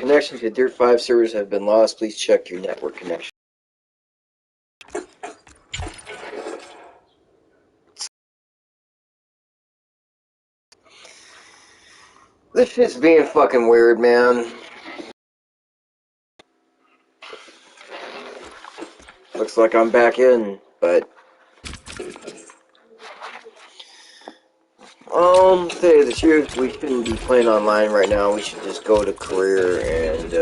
Connections to DIRT5 servers have been lost. Please check your network connection. This shit's being fucking weird, man. Looks like I'm back in, but to tell you the truth, we shouldn't be playing online right now. We should just go to career and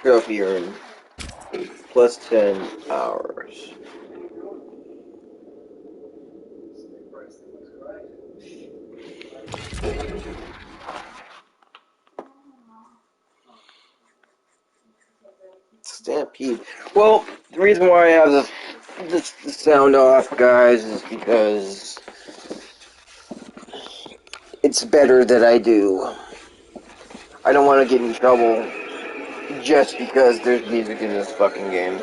trophy earned plus 10 hours. Stampede. Well, the reason why I have the sound off, guys, is because it's better that I do. I don't want to get in trouble just because there's music in this fucking game.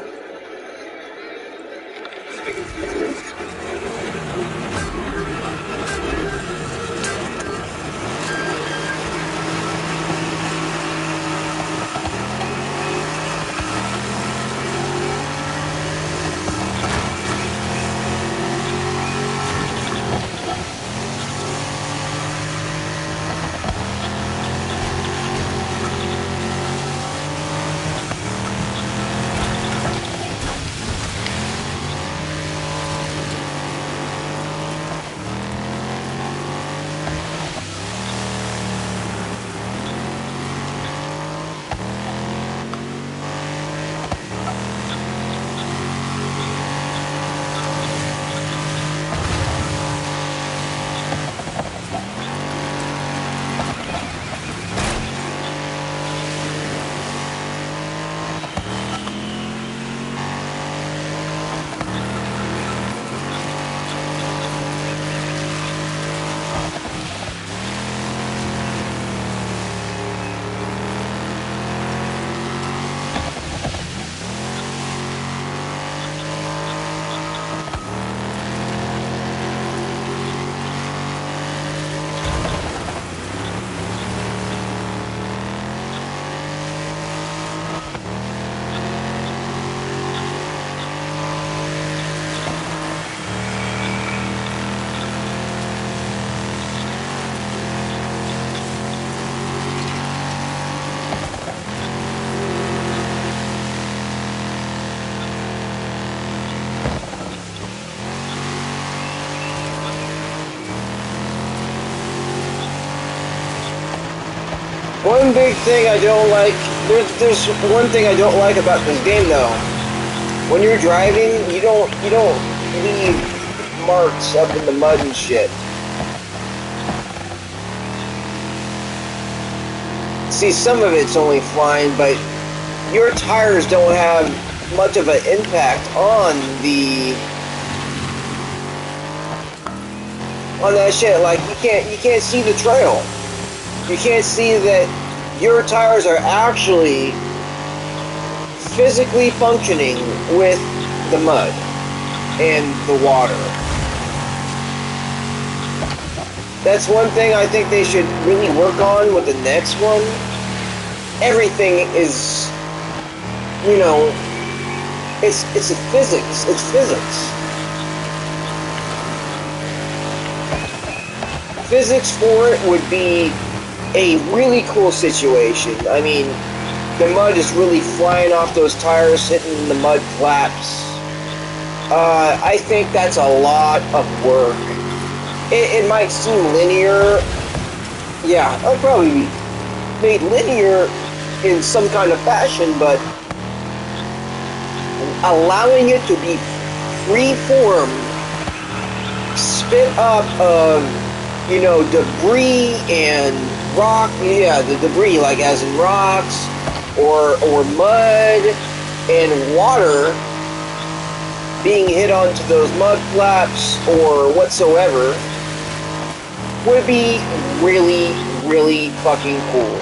One big thing I don't like, there's one thing I don't like about this game though. When you're driving, you don't leave marks up in the mud and shit. See, some of it's only flying, but your tires don't have much of an impact on that shit. Like you can't see the trail. You can't see that your tires are actually physically functioning with the mud and the water. That's one thing I think they should really work on with the next one. Everything is, you know, it's a physics. It's physics. Physics for it would be a really cool situation. I mean, the mud is really flying off those tires, hitting the mud flaps. I think that's a lot of work. It might seem linear. Yeah, it'll probably be made linear in some kind of fashion, but allowing it to be free-form, spit up of, you know, debris and rock, yeah, the debris, like as in rocks, or mud and water being hit onto those mud flaps or whatsoever, would be really, really fucking cool.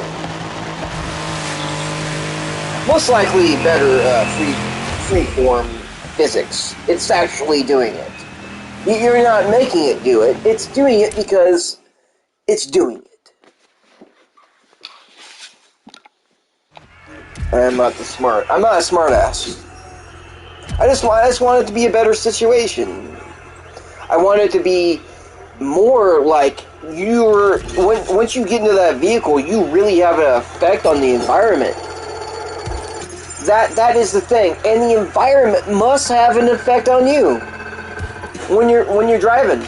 Most likely better free-form physics. It's actually doing it. You're not making it do it. It's doing it because it's doing it. I'm not a smart ass. I just want it to be a better situation. I want it to be more like once you get into that vehicle, you really have an effect on the environment. That is the thing, and the environment must have an effect on you when you're driving.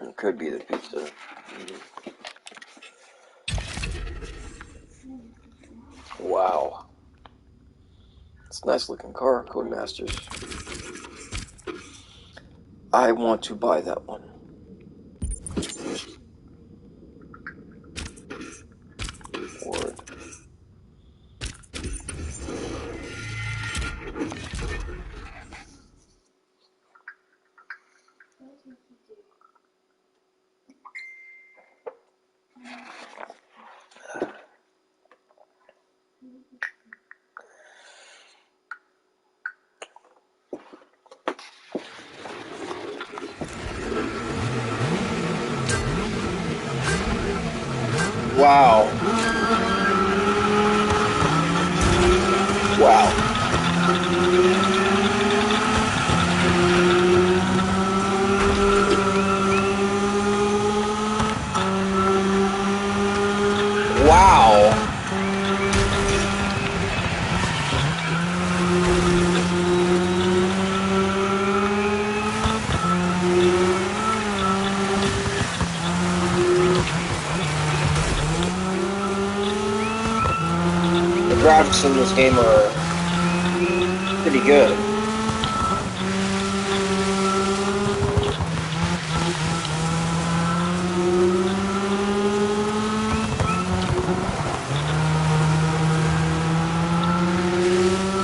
It could be the pizza. Wow. It's a nice looking car, Codemasters. I want to buy that one. Word. Wow. Wow. Wow. The graphics in this game are pretty good.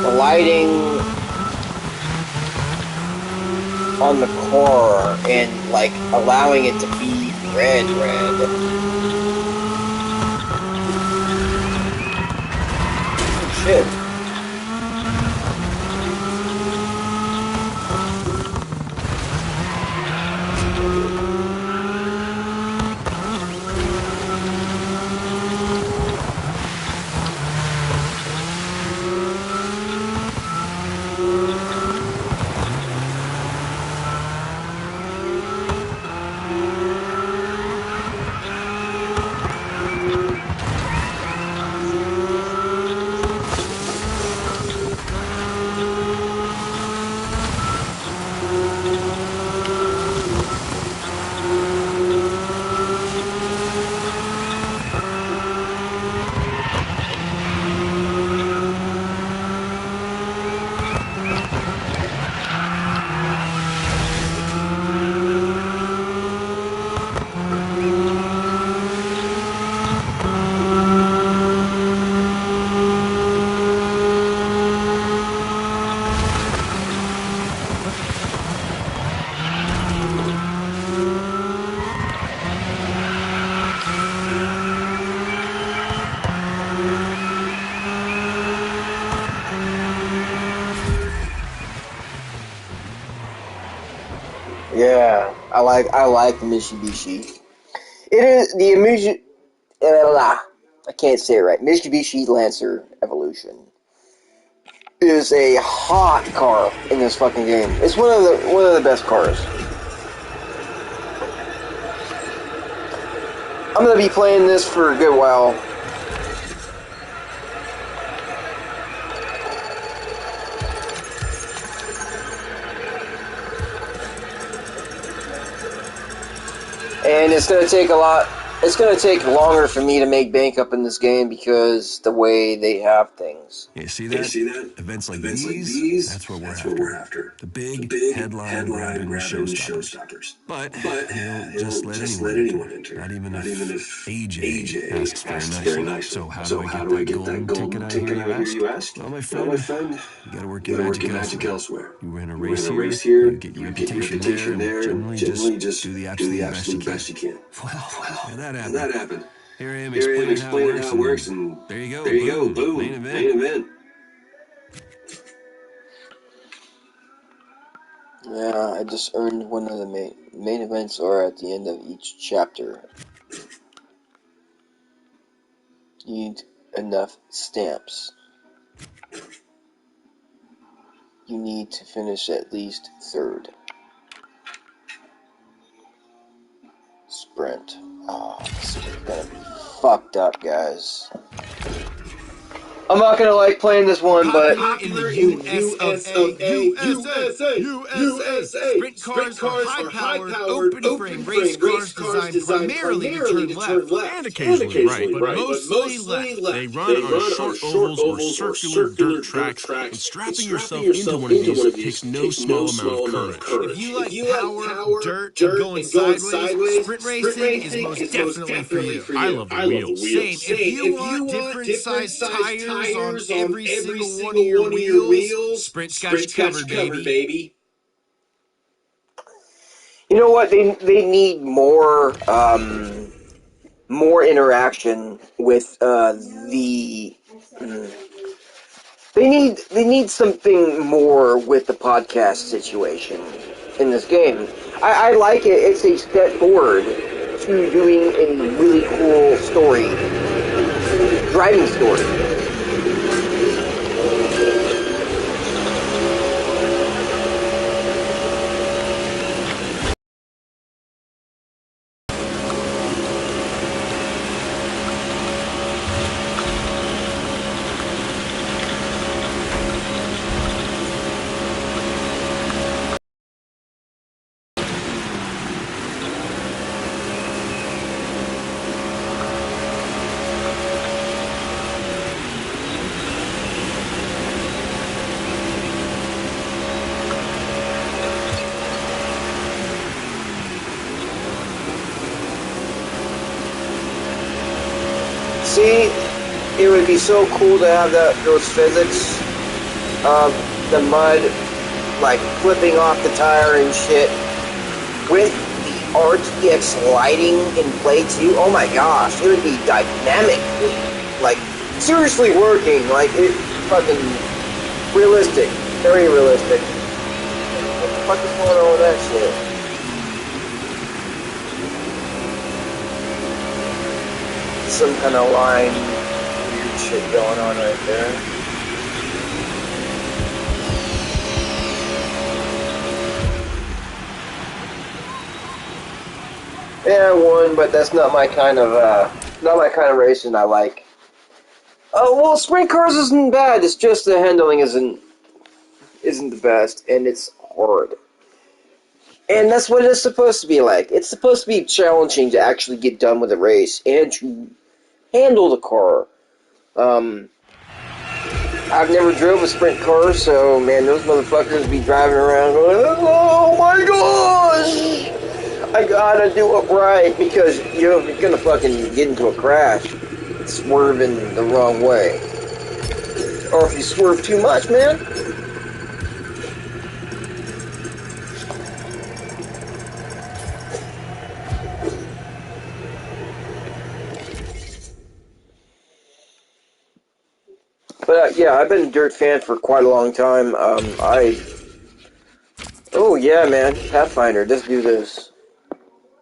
The lighting on the car and like allowing it to be red. Shit. I like the Mitsubishi. It is the I can't say it right. Mitsubishi Lancer Evolution is a hot car in this fucking game. It's one of the best cars. I'm gonna be playing this for a good while. And it's gonna take it's gonna take longer for me to make bank up in this game because the way they have things. You see that? Events like these, that's what we're after. The big headline-grabbing showstoppers. But they don't just let anyone enter. Not even if AJ asks very nicely. So how do I get that golden ticket out of here, you ask? Well, my friend, you gotta work your magic elsewhere. You win a race here, you get your reputation there, generally just do the absolute best you can. Well, that happened. Here I am explaining how it works, and there you go, boom, main event. Yeah, I just earned one of the main events are at the end of each chapter. You need enough stamps. You need to finish at least third. Sprint. Oh, this is gonna be fucked up, guys. I'm not gonna like playing this one, but Popular in the USA. Sprint cars are high-powered, open-frame race cars designed primarily to turn left And occasionally right, but mostly left. They run on short ovals or circular dirt tracks, and strapping yourself into one of these takes no small amount of courage. If you like power, dirt, and going sideways, sprint racing is most definitely for you. I love the wheels. Same. If you want different size tires on every single one of your wheels, Sprint's got you covered, baby. you know what? They need more interaction with the. They need something more with the podcast situation in this game. I like it. It's a step forward to doing a really cool story, driving story. See, it would be so cool to have those physics of the mud, like flipping off the tire and shit, with the RTX lighting in play too. Oh my gosh, it would be dynamically, like seriously working, like it fucking realistic, very realistic. What the fuck is going on with that shit? Some kind of line, weird shit going on right there. Yeah, I won, but that's not my kind of racing I like. Oh well, sprint cars isn't bad. It's just the handling isn't the best, and it's hard. And that's what it's supposed to be like. It's supposed to be challenging to actually get done with a race and to handle the car. I've never drove a sprint car, so man, those motherfuckers be driving around going, "Oh my gosh, I gotta do it right," because you're gonna fucking get into a crash, swerving the wrong way, or if you swerve too much, man. But yeah, I've been a Dirt fan for quite a long time. Oh yeah, man, Pathfinder, let's do this.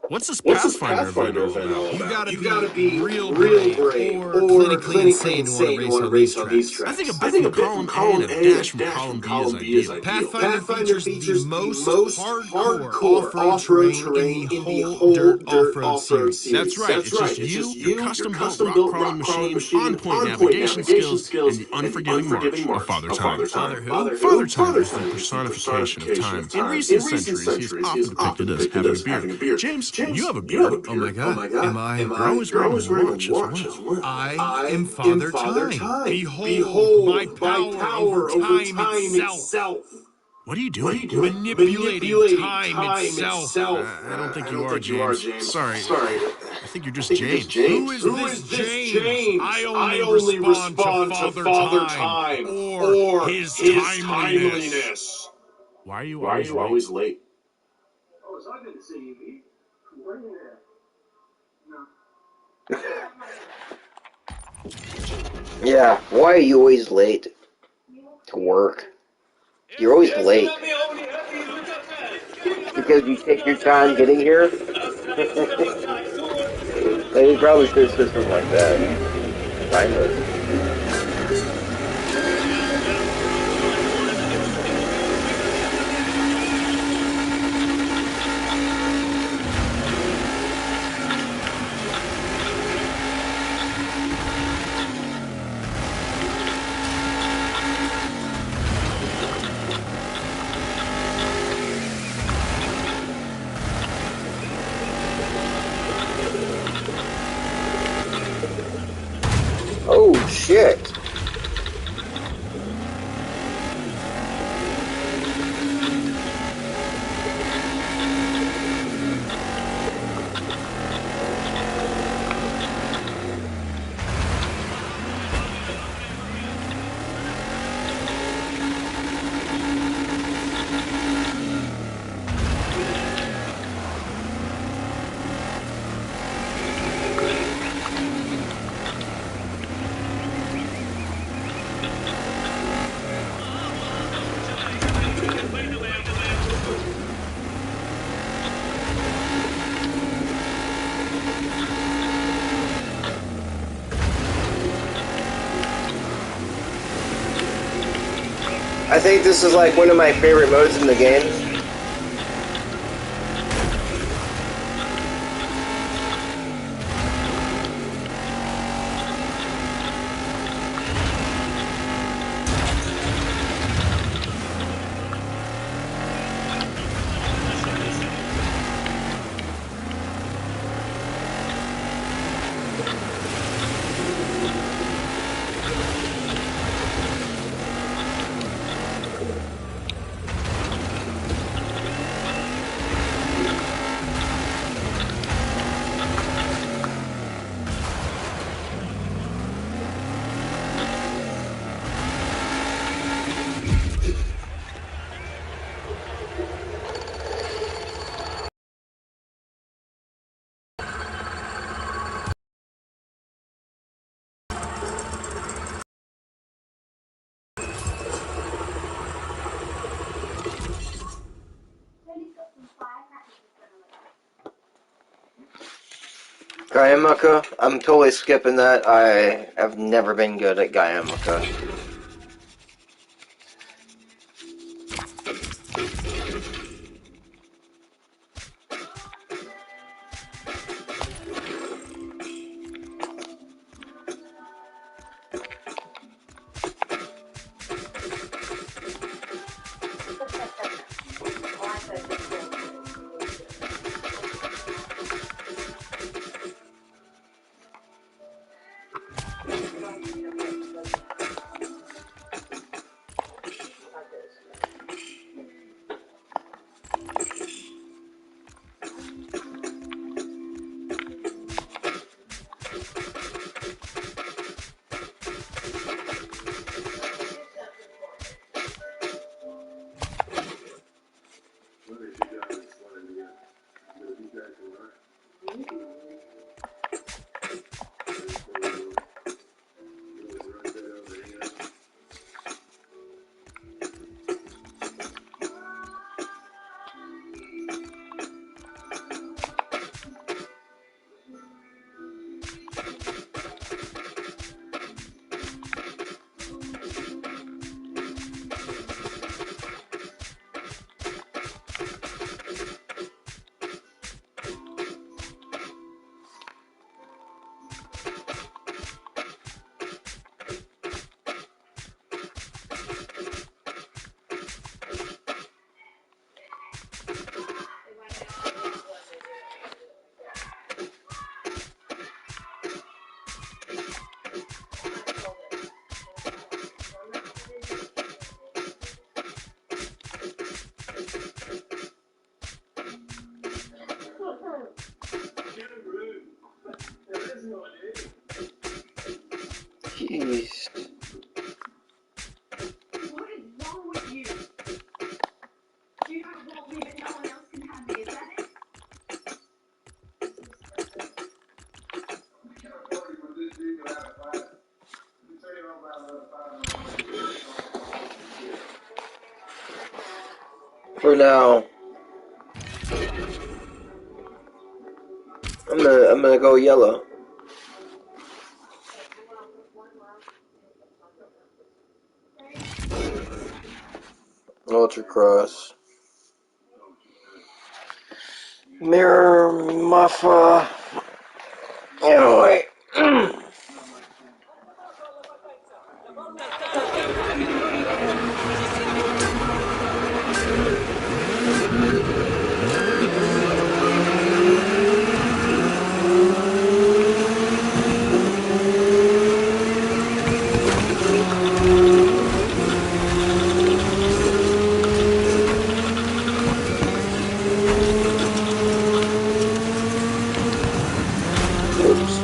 What's this What's this Pathfinder event Pathfinder all event all about? You about? gotta You gotta be be real real brave brave or or clinically clinically insane to want to insane to race want to on these race on these tracks. I think a tracks. I bit think from a bit from column A and column a A and a dash from dash from column B is column B is ideal. ideal. Pathfinder Pathfinder features the features the most most hardcore hardcore off-road off-road terrain in the terrain in the whole whole Dirt Dirt off-road off-road series. That's series. right, That's it's right. just It's just your you, your custom-built rock custom-built crawling rock crawling machine, machine, on-point on-point navigation navigation skills, and skills, the and the unforgiving unforgiving march of march Father of Time. Father Time. Father who? Father who? Father Time Father is the Time is the personification of personification of time. In time. recent In recent centuries, he is centuries, he often is often depicted as depicted having a as beard. having a beard. James, you James, have a you have beard. a Oh my beard. Oh god. my God. Am I? Am You're I? always You're wearing a always wearing a watch as watch well. as well. I am I am Father Father Time. Time. Behold my Behold my power over power over time time itself. itself. What are you What are doing? you doing? Manipulating Manipulating time time itself. itself. I don't think I you don't are, think you are, James. James. Sorry. Sorry. I think you're I just think you're just James. Who James. is Who this is this James? I James? I only only respond to respond to Father Father Time Time or or his his timeliness. timeliness. Why are you Why are always you late? always late? Yeah, why are you always late to work? You're always late. Because you take your time getting here? They probably should have said something like that. Timeless. Oh, shit. I think this is like one of my favorite modes in the game. Gaiamaka? I'm totally skipping that. I have never been good at Gaiamaka. Jeez. What is wrong with you? Do you not want me, but no one else can have me? Is that it? For now, I'm gonna go yellow. Ultra cross. Mirror muffa. Anyway. Oops.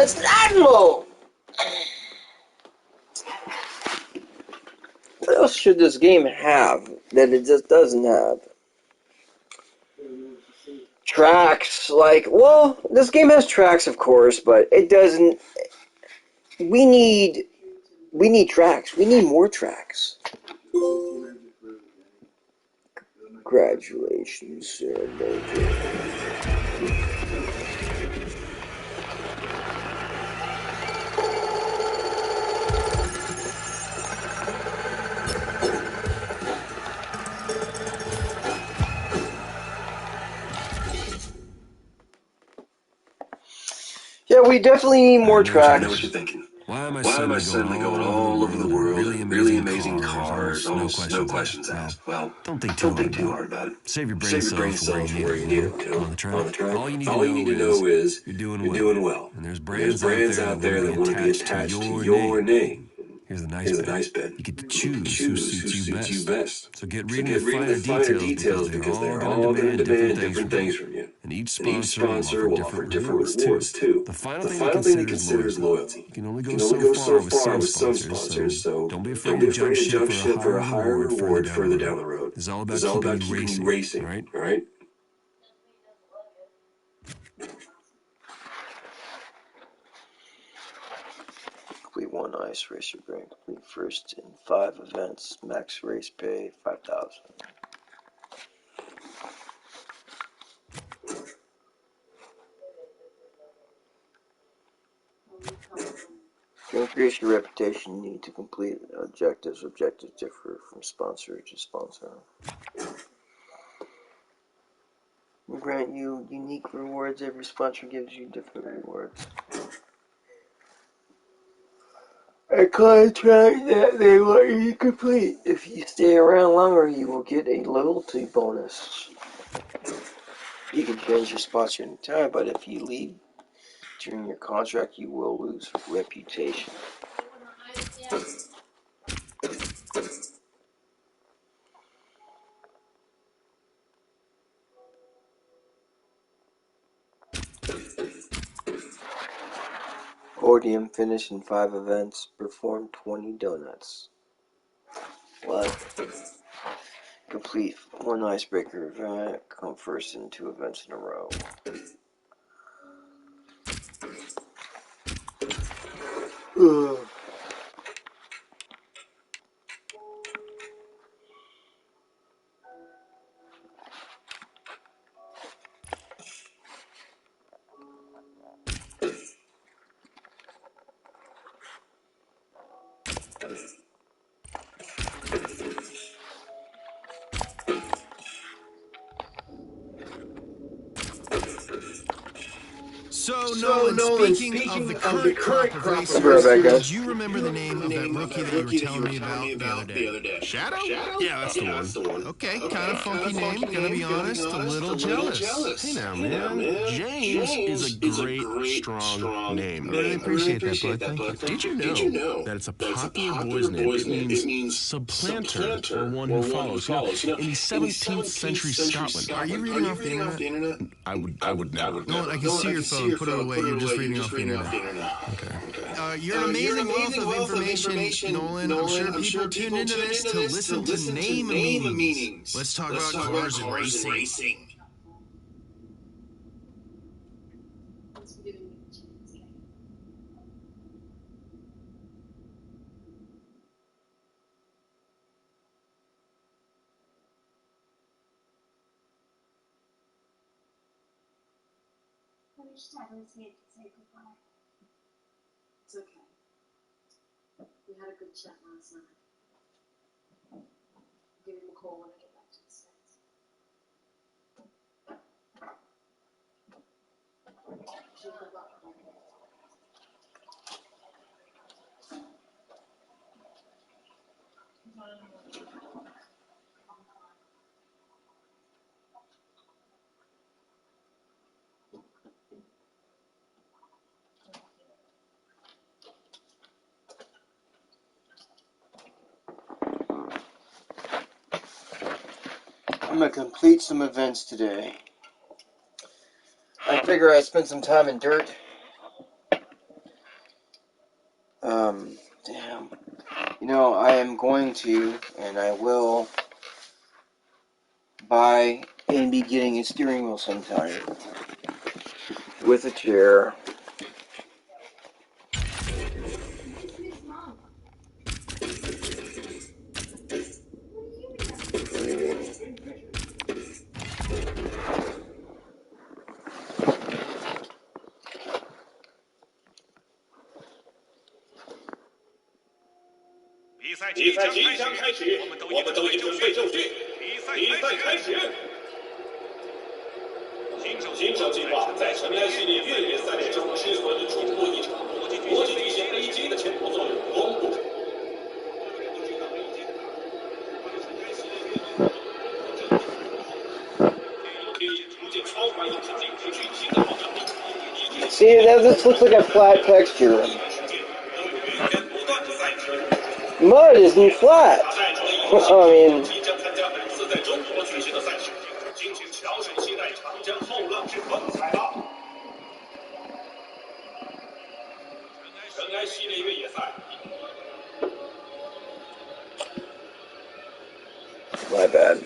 That's an admiral! What else should this game have that it just doesn't have? Tracks, like, well, this game has tracks, of course, but it doesn't. We need tracks. We need more tracks. Congratulations, Sir Major. Yeah, we definitely need more tracks. I know what you're thinking. Why am I suddenly going all over the world? Really amazing cars, almost no questions asked. Well, don't think too hard about it. Save your brain cells for where you need it. On the track. All you need to know is you're doing well. And there's brands out there that want to be attached to your name. Here's the nice bit. You get to choose who suits you best. So get reading the finer details because they're all going to demand different things from you. And each sponsor will offer different rewards too. The final thing to consider is loyalty. You can only go so far with some sponsors, so don't be afraid to jump ship for a higher reward further down the road. It's all about keeping you racing, all right? Complete one ice racer brand. Complete first in 5 events. Max race pay 5,000. To increase your reputation, you need to complete objectives. Objectives differ from sponsor to sponsor. We grant you unique rewards. Every sponsor gives you different rewards. A contract that they want you to complete. If you stay around longer, you will get a loyalty bonus. You can change your sponsor anytime, but if you leave during your contract, you will lose reputation. Podium finish in 5 events. Perform 20 donuts. What? Complete 1 icebreaker event. Come first in 2 events in a row. Ugh. So, Nolan, speaking of the current crop of racers, do you remember the name of that rookie that you were telling me about the other day? Shadow? Yeah, that's the one. Okay, kind of funky name, gonna be honest, a little jealous. Hey now, man. James is a great, strong name. I really appreciate that, bud. Thank you. Did you know that it's a popular boy's name? It means supplanter, or one who follows. In the 17th century Scotland. Are you reading off the internet? I would not. Nolan, I can see your phone. Put it away. You're just reading off the internet. Okay. You're an amazing wealth of information, Nolan. I'm sure people tune into this to listen to name meanings. Let's talk about cars and racing. Thanks for giving me the chance, Kate. I wish Dad was here to say goodbye. It's okay. We had a good chat last night. I'll give him a call when I get back to the States. Wish you good luck. I'm gonna complete some events today. I figure I spent some time in dirt. Damn. You know, I am going to, and I will, buy and be getting a steering wheel sometime. With a chair.比赛即将开始，我们都已准备就绪。比赛开始。新手计划在尘埃系列越野赛列中之所以瞩目一场，国际地形危机的前后作用公布。See, this looks like a flat texture. Mud isn't flat. I mean... My bad.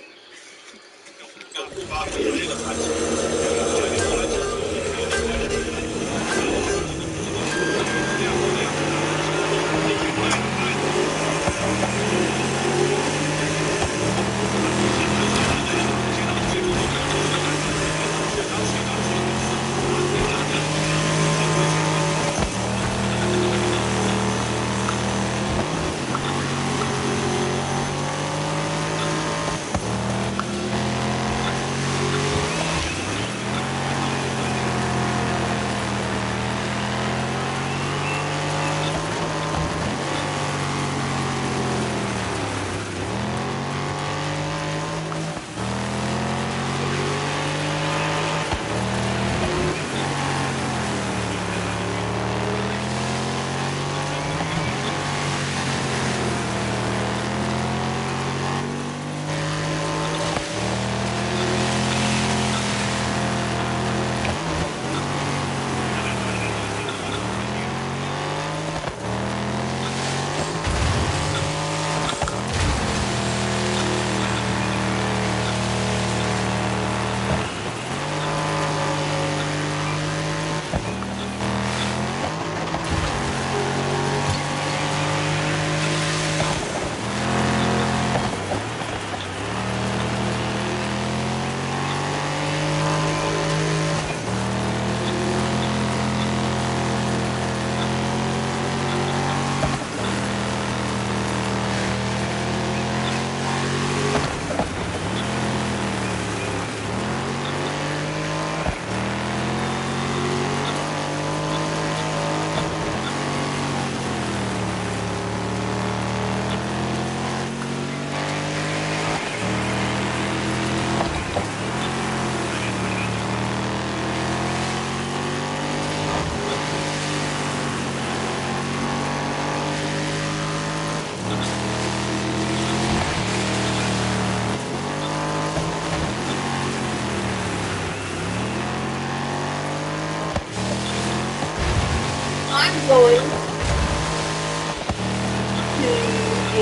Going to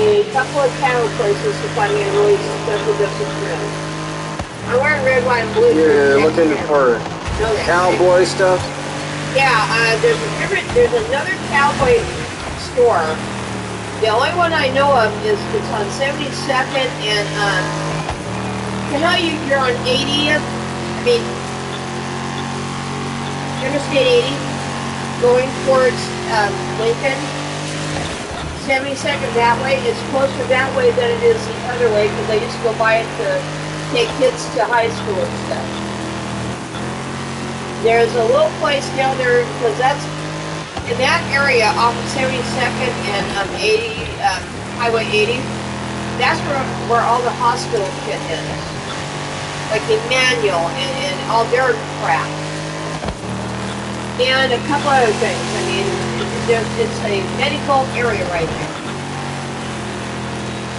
a couple of cattle places to find me a really special dosage of. I'm wearing red, white, and blue. You're looking for cowboy stuff? Yeah, there's another cowboy store. The only one I know of is it's on 72nd and you know you're on 80th. I mean, Interstate 80. Going towards Lincoln, 72nd that way. It's closer that way than it is the other way because I used to go by it to take kids to high school and stuff. There's a little place down there because that's in that area off of 72nd and 80, Highway 80. That's where all the hospital shit is, like Emmanuel and all their crap. And a couple other things. I mean, it's a medical area right there.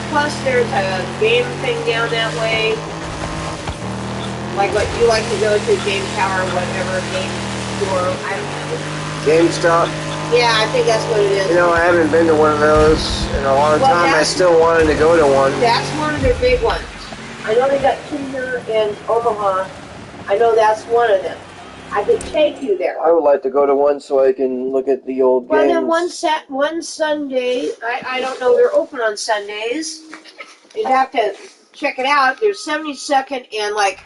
Plus, there's a game thing down that way. Like what you like to go to, Game Tower, whatever, game store, I don't know. GameStop? Yeah, I think that's what it is. You know, I haven't been to one of those in a long time. I still wanted to go to one. That's one of their big ones. I know they got two here in Omaha. I know that's one of them. I could take you there. I would like to go to one so I can look at the old games. Well, then one Sunday, I don't know, they're open on Sundays. You'd have to check it out. There's 72nd and like,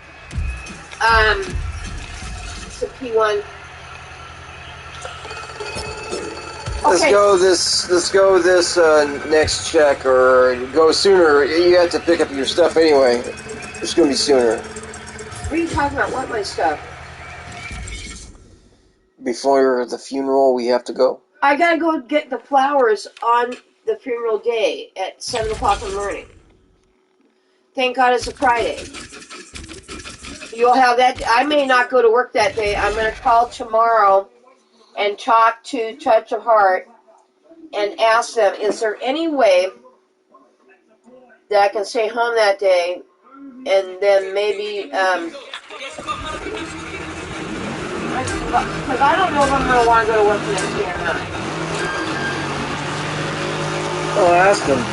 it's the P1. Let's go this next check, or go sooner. You have to pick up your stuff anyway. It's going to be sooner. What are you talking about? What, my stuff? Before the funeral, we have to go. I gotta go get the flowers on the funeral day at 7 o'clock in the morning. Thank God it's a Friday. You'll have that. I may not go to work that day. I'm going to call tomorrow and talk to Touch of Heart and ask them, is there any way that I can stay home that day and then maybe, because I don't know if I'm going to want to go to work the next day or not. I'll ask them.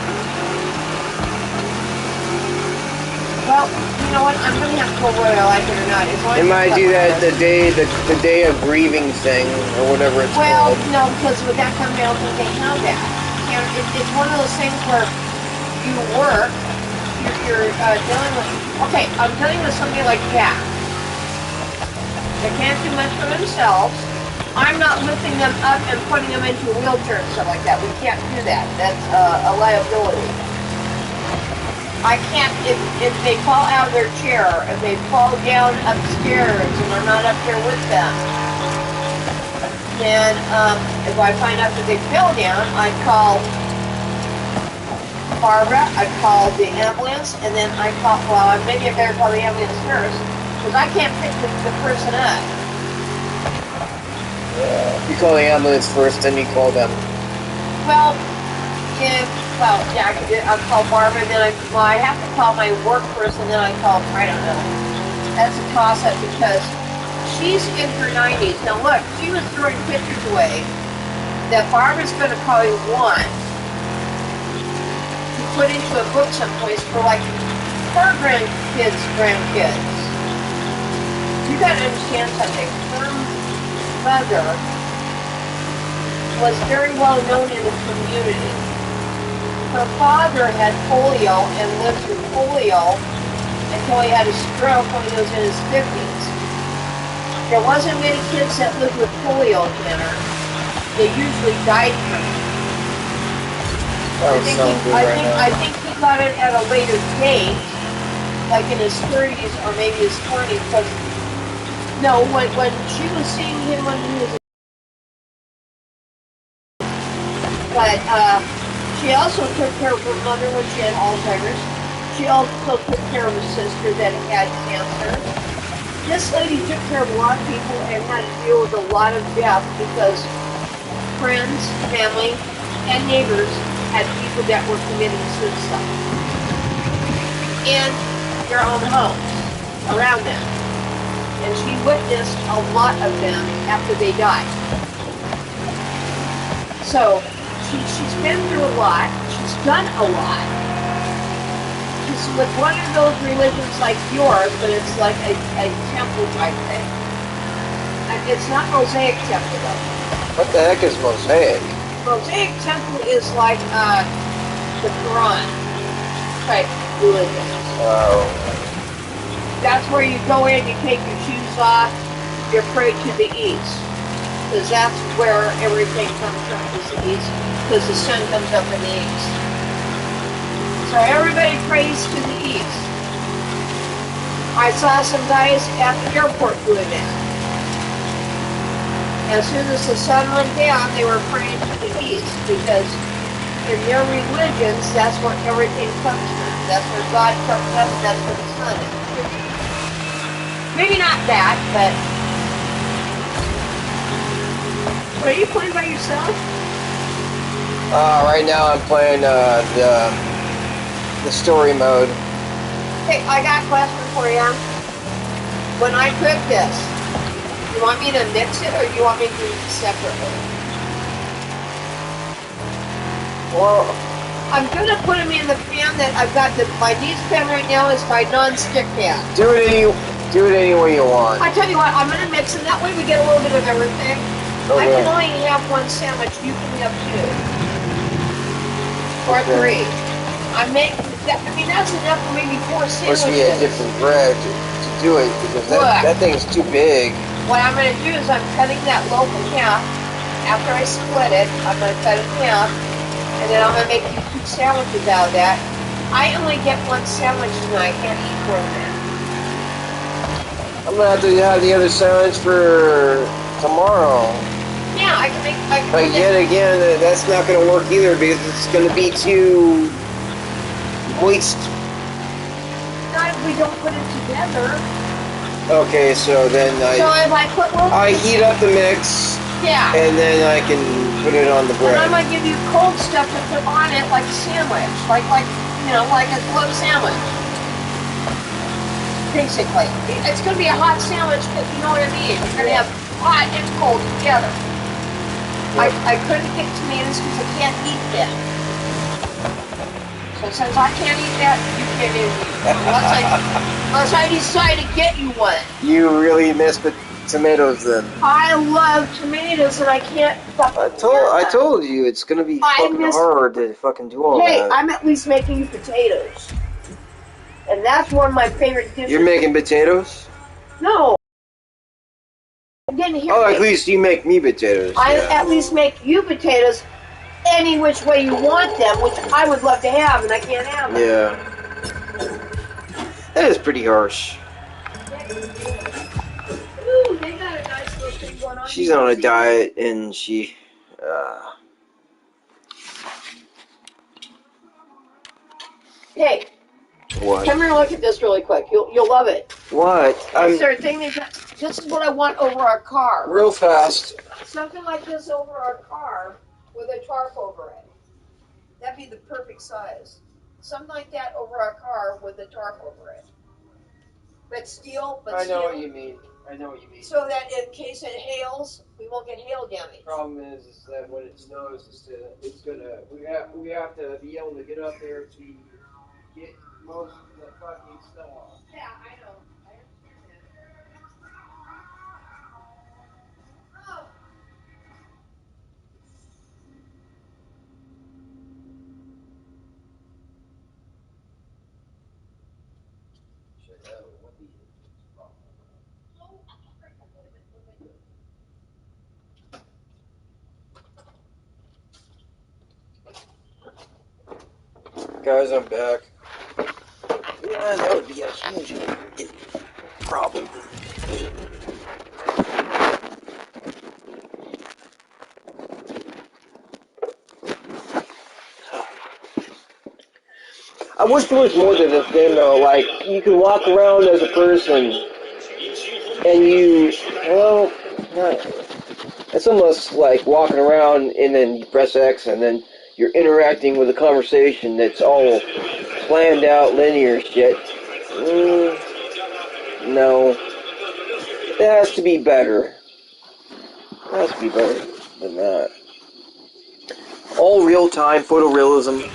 Well, you know what? I'm going to have to go whether I like it or not. They might do that the day of grieving thing, or whatever it's called. called. No, because with that company, I don't think they have that. And it's one of those things where you work, you're dealing with... Okay, I'm dealing with somebody like that. They can't do much for themselves. I'm not lifting them up and putting them into a wheelchair and stuff like that. We can't do that. That's a liability. I can't, if they fall out of their chair, if they fall down upstairs and I'm not up there with them, then if I find out that they fell down, I call Barbara, I call the ambulance, and then I call, well, maybe I better call the ambulance nurse, because I can't pick the person up. You call the ambulance first, then you call them. Well, I'll call Barbara, and then I have to call my work first, and then I call, I don't know. That's a toss-up, because she's in her 90s. Now look, she was throwing pictures away that Barbara's going to probably want to put into a book someplace for, like, her grandkids. You got to understand something. Her mother was very well known in the community. Her father had polio and lived through polio until he had a stroke when he was in his 50s. There wasn't many kids that lived with polio, Tanner. They usually died from it. I think he got it at a later date, like in his 30s or maybe his 20s. Because no, when she was seeing him when he was, but she also took care of her mother when she had Alzheimer's. She also took care of her sister that had cancer. This lady took care of a lot of people and had to deal with a lot of death because friends, family, and neighbors had people that were committing suicide in their own homes around them. And she witnessed a lot of them after they died. So she's been through a lot. She's done a lot. She's with one of those religions like yours, but it's like a temple type thing. And it's not Mosaic temple though. What the heck is Mosaic? Mosaic temple is like the Quran type religion. Oh. That's where you go in, you take your shoes off, you pray to the east. Because that's where everything comes from, is the east. Because the sun comes up in the east. So everybody prays to the east. I saw some guys at the airport doing that. As soon as the sun went down, they were praying to the east. Because in their religions, that's where everything comes from. That's where God comes up, and that's where the sun is. Maybe not that, but... Are you playing by yourself? Right now I'm playing the story mode. Hey, I got a question for you. When I cook this, you want me to mix it or you want me to do it separately? Well, I'm gonna put them in the pan that I've got. My niece pan right now is my non-stick pan. do it any way you want. I tell you what, I'm gonna mix them. That way we get a little bit of everything. Okay. I can only have one sandwich. You can have two. Or three. I mean, that's enough for maybe 4 sandwiches. Must be a different bread to do it because that thing's too big. What I'm going to do is I'm cutting that loaf in half. After I split it, I'm going to cut it in half. And then I'm going to make you 2 sandwiches out of that. I only get 1 sandwich tonight. I can't eat more than that. I'm going to have to have the other sandwich for tomorrow. Yeah, I can make... But yet again, that's not going to work either because it's going to be too... waste. Not if we don't put it together. Okay, so then So if I put one... I heat up the mix. Yeah. And then I can put it on the bread. And I'm going to give you cold stuff to put on it like a sandwich. Like a club sandwich. Basically. It's going to be a hot sandwich, but you know what I mean. You're going to have hot and cold together. I couldn't get tomatoes because I can't eat them. So since I can't eat that, you can't eat it. Unless I decide to get you one. You really miss the tomatoes then. I love tomatoes and I can't fucking I told you it's gonna be fucking hard to fucking do all that. Hey, I'm at least making you potatoes. And that's one of my favorite dishes. You're making potatoes? No. I didn't hear Oh, me. at least you make me potatoes. I at least make you potatoes any which way you want them, which I would love to have, and I can't have them. Yeah. That is pretty harsh. Ooh, they got a nice little thing going on. She's on a diet and she... Hey. What? Come here and look at this really quick. You'll love it. What? This is what I want over our car. Real fast. Something like this over our car with a tarp over it. That'd be the perfect size. Something like that over our car with a tarp over it. But steel, I know what you mean. So that in case it hails, we won't get hail damage. The problem is that when it snows, we have to be able to get up there to get most of the fucking snow off. Yeah, I know. I understand that. Oh. Guys, I'm back. Yeah, that would be a huge problem. I wish there was more to this game though. Like, you can walk around as a person and it's almost like walking around and then you press X and then you're interacting with a conversation that's all planned out linear shit. No. It has to be better. It has to be better than that. All real-time photorealism.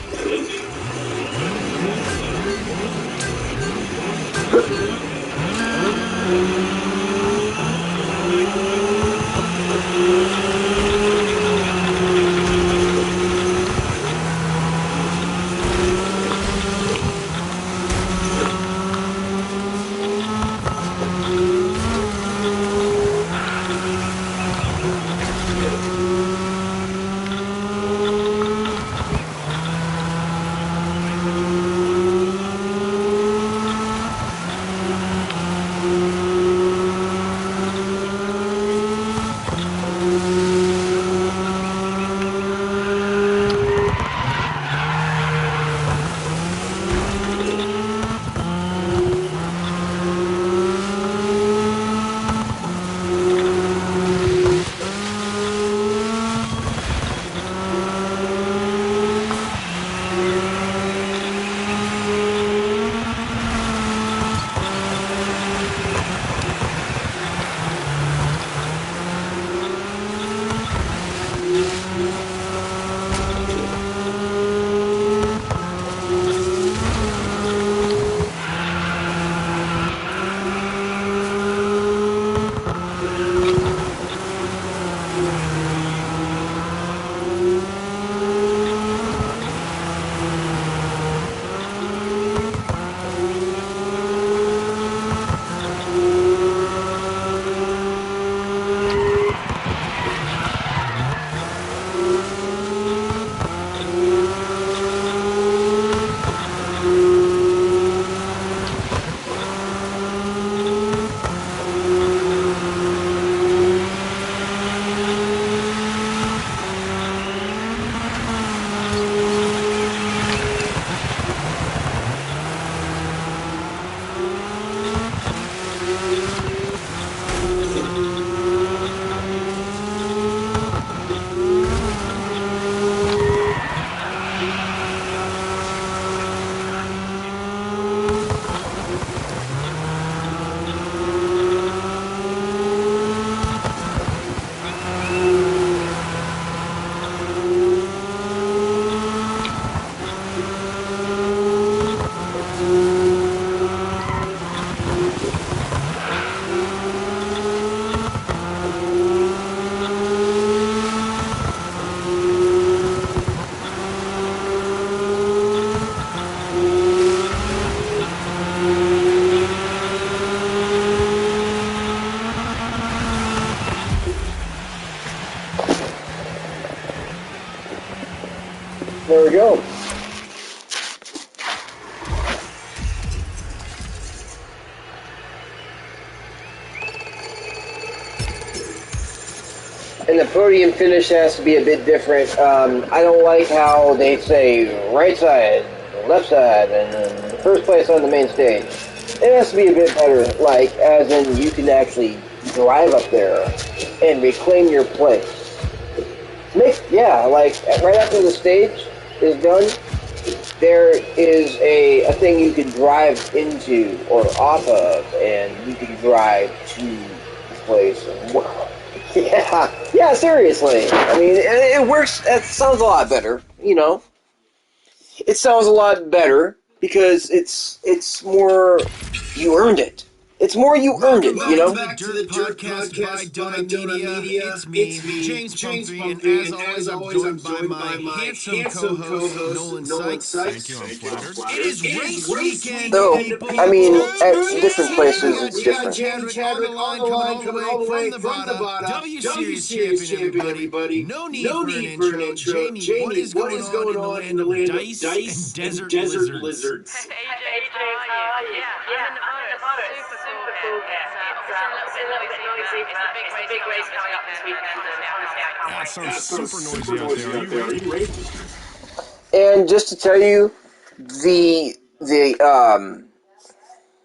There we go. And the podium finish has to be a bit different. I don't like how they say right side, left side, and then first place on the main stage. It has to be a bit better, like, as in you can actually drive up there and reclaim your place. Like, right after the stage is done, there is a thing you can drive into or off of, and you can drive to the place. Yeah, seriously. I mean, it works. It sounds a lot better, you know. It sounds a lot better because it's more. You earned it. It's more you earned it, you know. Welcome back to the DIRT podcast by Donut Media. It's me, James Pumphrey, and as always, I'm joined by my handsome co-host, Nolan Sykes. Thank you, I'm flattered. It is race weekend, So, people. I mean, at Toot, different toot. places We got it's Jamie different. Chadwick on the line, coming all the way from Nevada. W Series champion, everybody. No need for an intro. Jamie, what is going on in the land of dice and desert lizards? Hey James, how are you? Yeah, I'm in Nevada. It's super cool here. It's a little bit noisy, but it's a big race coming up this weekend, and honestly, I can't That wait. sounds super noisy out there. Are you ready? And just to tell you, the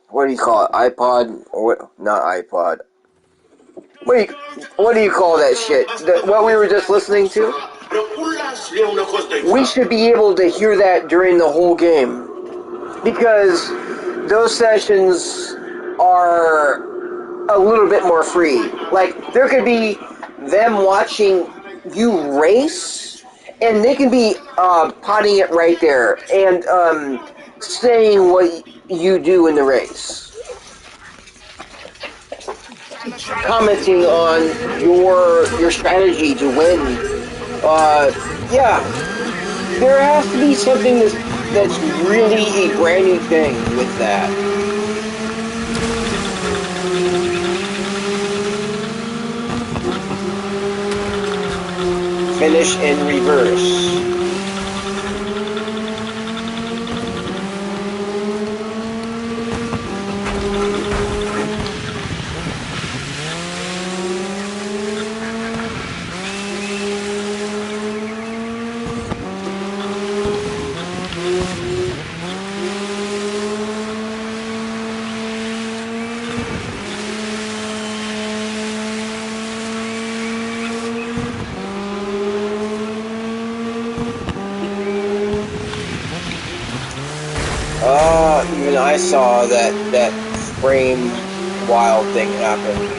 what do you call it? iPod or what? Not iPod. What do you call that shit? What we were just listening to? We should be able to hear that during the whole game because those sessions are a little bit more free. Like, there could be them watching you race, and they can be potting it right there and saying what you do in the race. Commenting on your strategy to win. Yeah, there has to be something that's really a brand new thing with that. Finish in reverse. Even I saw that frame wild thing happen.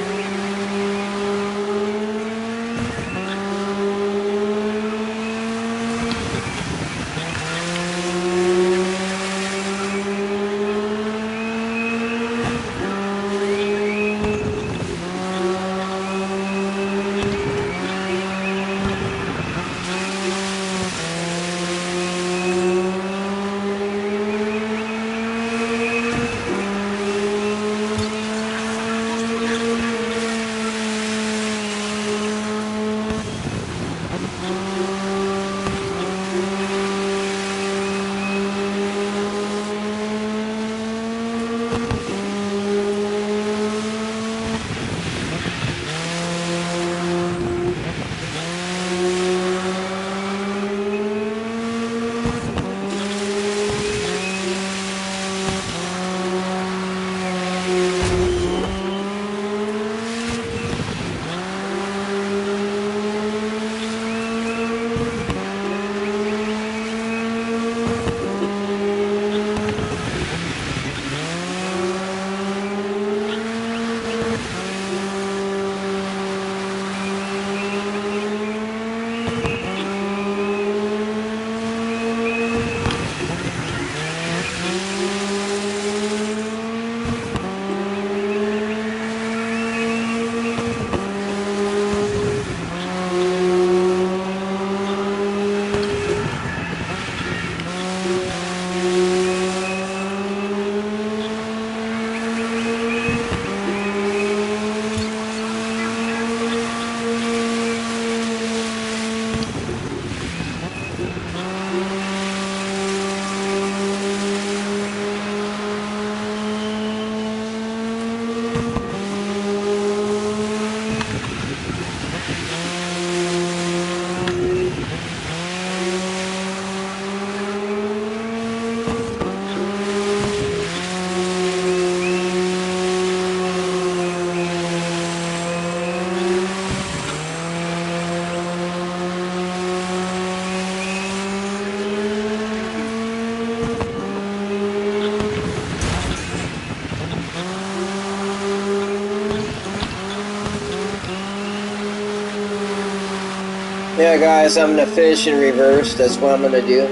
Yeah, guys, I'm gonna finish in reverse. That's what I'm gonna do.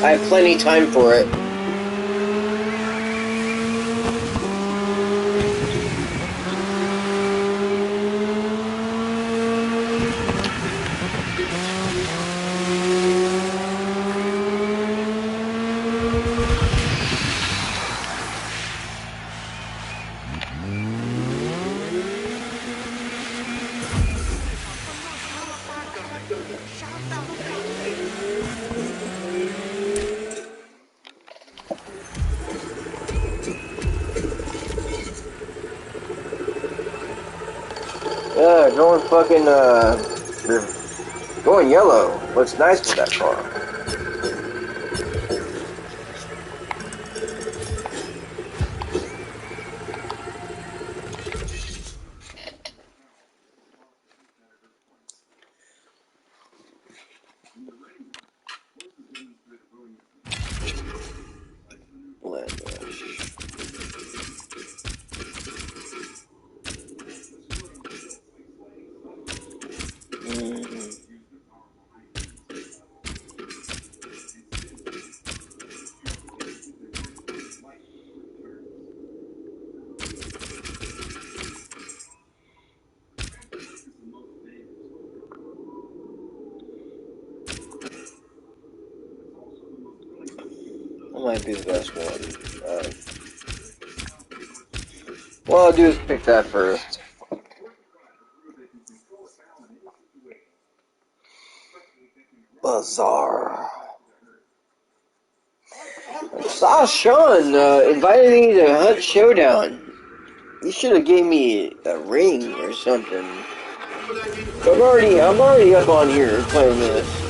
I have plenty of time for it. Yeah, going fucking, going yellow. Looks nice with that car. That might be the best one. What I'll do is pick that first. Bazaar. I saw Sean invited me to Hunt Showdown. You should have gave me a ring or something. I'm already up on here playing this.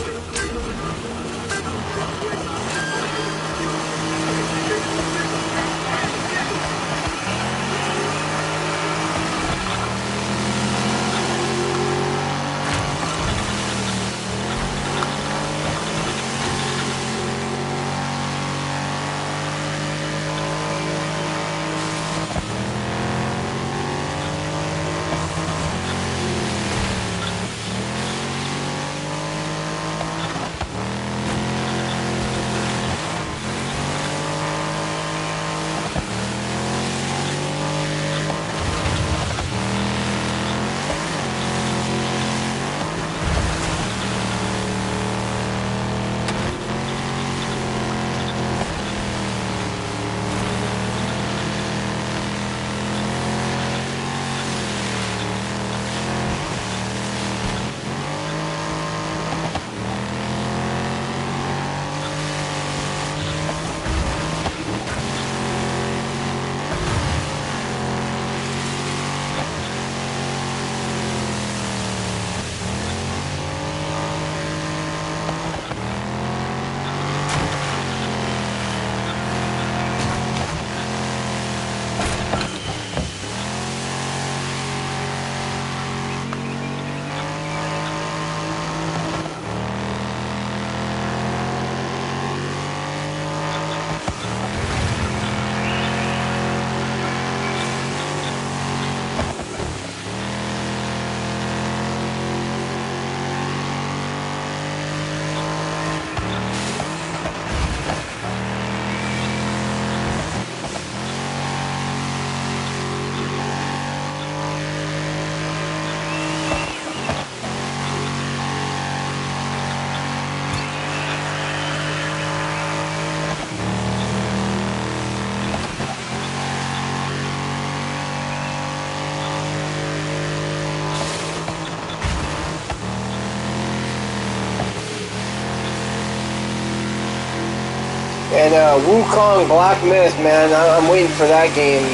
And Wukong Black Myth, man, I'm waiting for that game.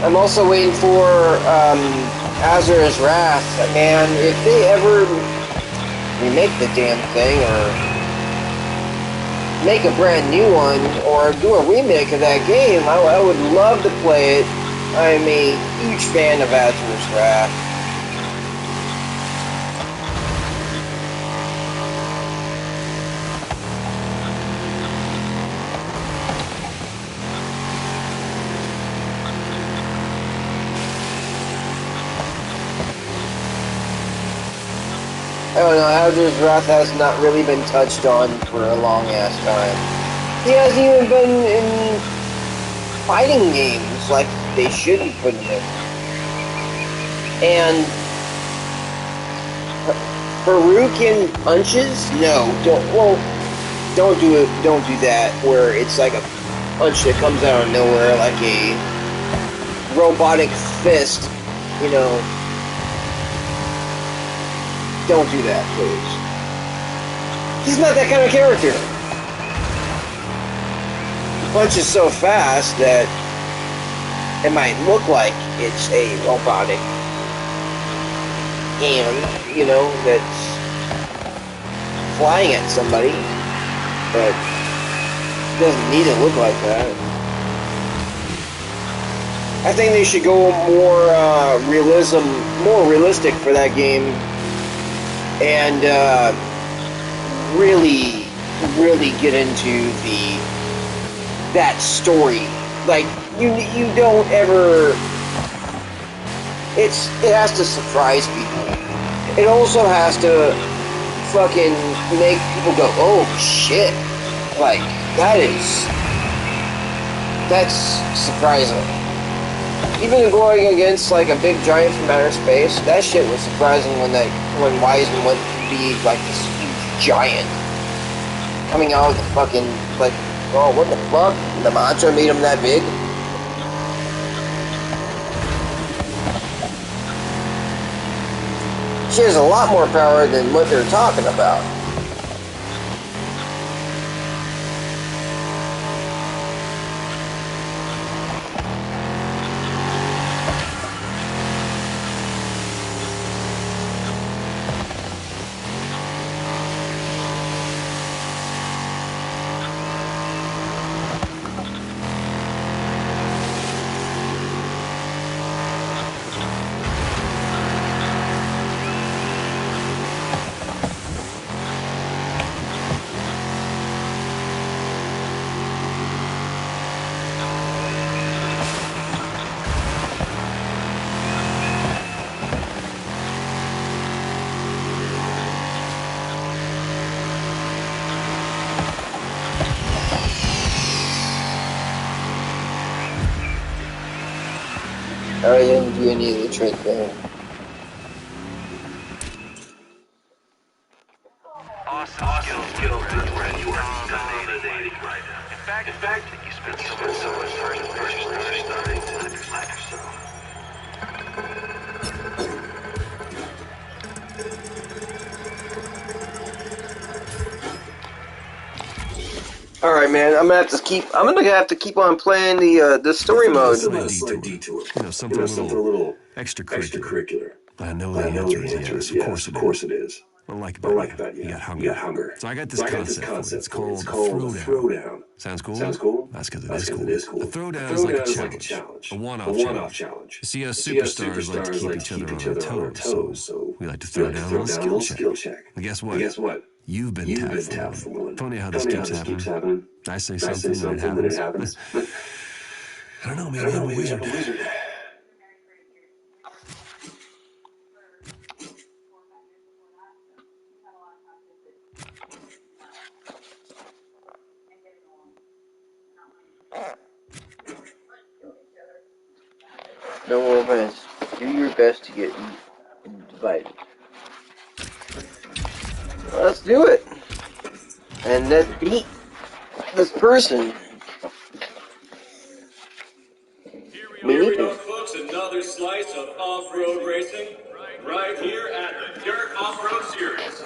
I'm also waiting for Azura's Wrath. Man, if they ever remake the damn thing, or make a brand new one, or do a remake of that game, I would love to play it. I'm a huge fan of Azura's Wrath. don't know, Hauser's Wrath has not really been touched on for a long ass time. He hasn't even been in fighting games like they should be putting him. And Haruken punches? No, don't do it. Don't do that. Where it's like a punch that comes out of nowhere, like a robotic fist. You know, don't do that, please. He's not that kind of character. He punches so fast that it might look like it's a robotic hand, you know, that's flying at somebody, but it doesn't need to look like that. I think they should go more more realistic for that game, and really get into that story. Like you don't ever. It has to surprise people. It also has to fucking make people go, oh shit. Like, that's surprising. Even going against like a big giant from outer space, that shit was surprising when Wiseman went to be like this huge giant. Coming out of the fucking, like, oh, what the fuck? The Mantra made him that big? She has a lot more power than what they're talking about. I didn't do any of the trick there. Awesome skills, Red. You are dominating right now. In fact, you spent so much time starting to understand yourself. Alright, man, I'm gonna have to keep on playing the story mode. Slight detour. You know, something a little extracurricular. I know the answer is yes. Of course it is. What I like about you got hunger. So I got this concept for you. It's called the throwdown. Sounds cool? That's because it is cool. A throwdown is like a challenge. A one-off challenge. You see, us superstars like to keep each other on our toes, so we like to throw down a little skill check. And guess what? You've been tapped for one. Funny how this keeps happening. I say something and it happens. I don't know, maybe I'm a wizard. No more events. Do your best to get invited. Let's do it. And let's beat this person. Here we go, folks. Another slice of off-road racing right here at the Dirt Off-Road Series.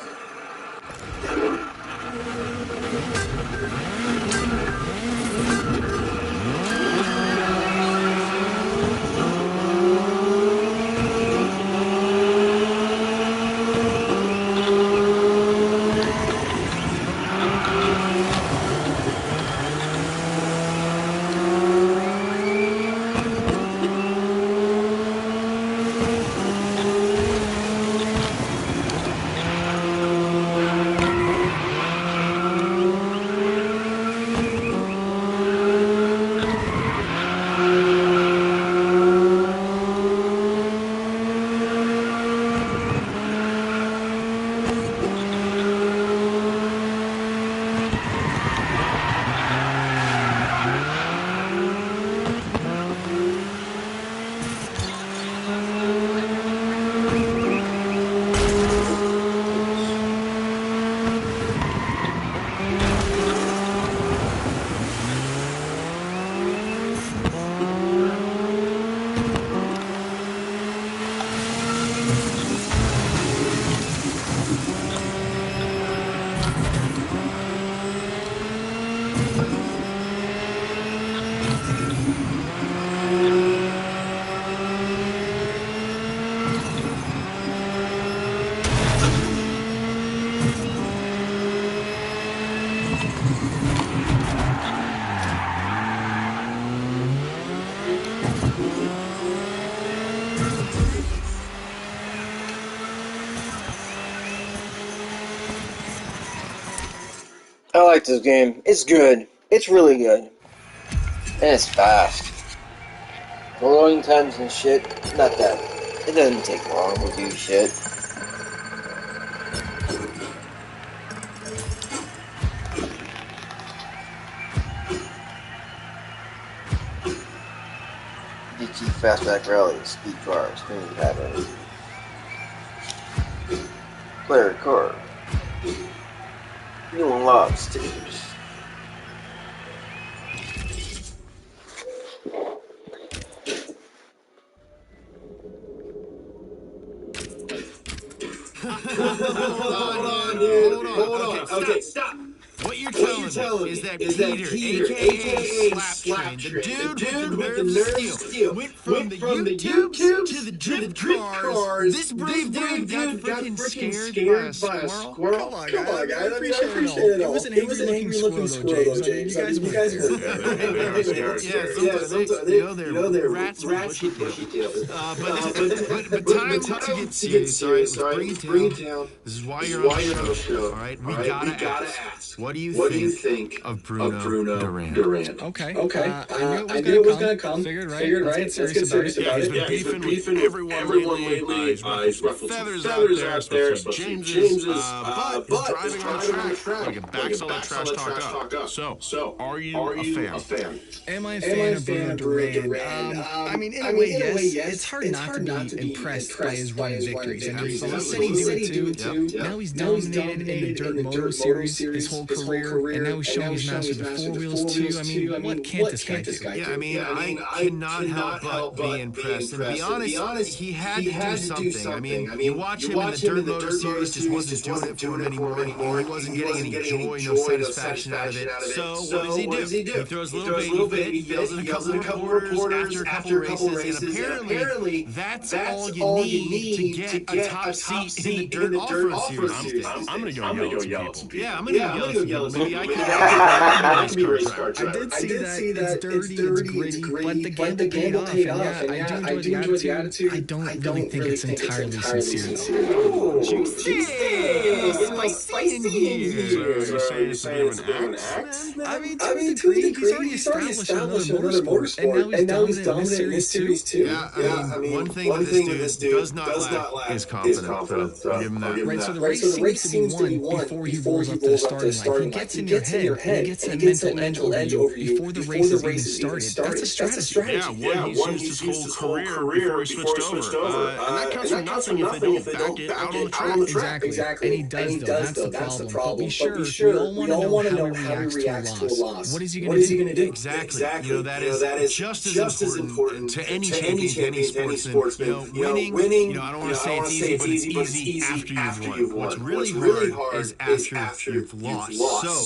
I like this game. It's good. It's really good. And it's fast. The loading times and shit, not that. It doesn't take long to do shit. DT Fastback Rally, Speed Cars, Spinning Pattern. Player card. You unlock stickers. Hold on. Okay, stop. What you're telling me is that Peter, a.k.a. Slaptrain, the dude with the nerve to steal, went from the YouTubes to the drift cars. This brave dude got freaking scared by a squirrel. Come on, guys. I appreciate it all. It was an angry-looking squirrel, though, James. I mean, you guys heard it. Yeah, sometimes they're rats with bushy tails. But time to get serious. All right, let's bring it down. This is why you're on the show. All right, we gotta ask. What do you think of Bruno Durand? Okay. I knew it was gonna come. Figured, right? Let's get serious about it. Yeah, he's been beefing with everyone lately. He's ruffled some feathers out there, especially James's. But he's driving on the track. Like it backs all that trash talk up. So, are you a fan? Am I a fan of Bruno Durand? I mean, in a way, yes. It's hard not to be impressed by his running victories. And he said he'd do it too. Now he's dominated in the Dirt Moto Series his whole career, and now he's showing he's mastered the four wheels too. I mean, what can't this guy do? Yeah, I mean, I cannot help but be impressed. And to be honest, he had to do something. I mean, you watch him in the Dirt Moto Series, just wasn't doing it for him anymore. He wasn't getting any joy, no satisfaction out of it. So what does he do? He throws a little baby fit, he yells at a couple reporters after a couple races, and apparently that's all you need to get a top seat in the Dirt Off-Road Series. I'm gonna go yell at some people. Yeah, I'm gonna go yell at some people. Maybe I can be a race car driver. I did see that. It's dirty, it's gritty, but the gamble paid off. And yeah, I do enjoy the attitude. I don't really think it's entirely sincere. Spicy in here. So you're saying it's a bit of an axe? I mean, to a degree, he's already established another motorsport, and now he's dominant in this series too. Yeah, I mean, one thing that this dude does not lack is confidence. So give him that. Right, so the race seems to be won before he rolls up to the starting line. He gets in your head, he gets that mental edge over you before the race is even started. That's a strategy. Yeah, he's used his whole career before he switched over. And that counts for nothing if they don't back it out on the track. Exactly. And he does, though. That's the problem. But be sure, we all want to know how he reacts to a loss. What is he going to do? Exactly. You know, that is just as important to any champion, any sportsman. Winning, I don't want to say it's easy, but it's easy after you've won. What's really hard is after you've lost.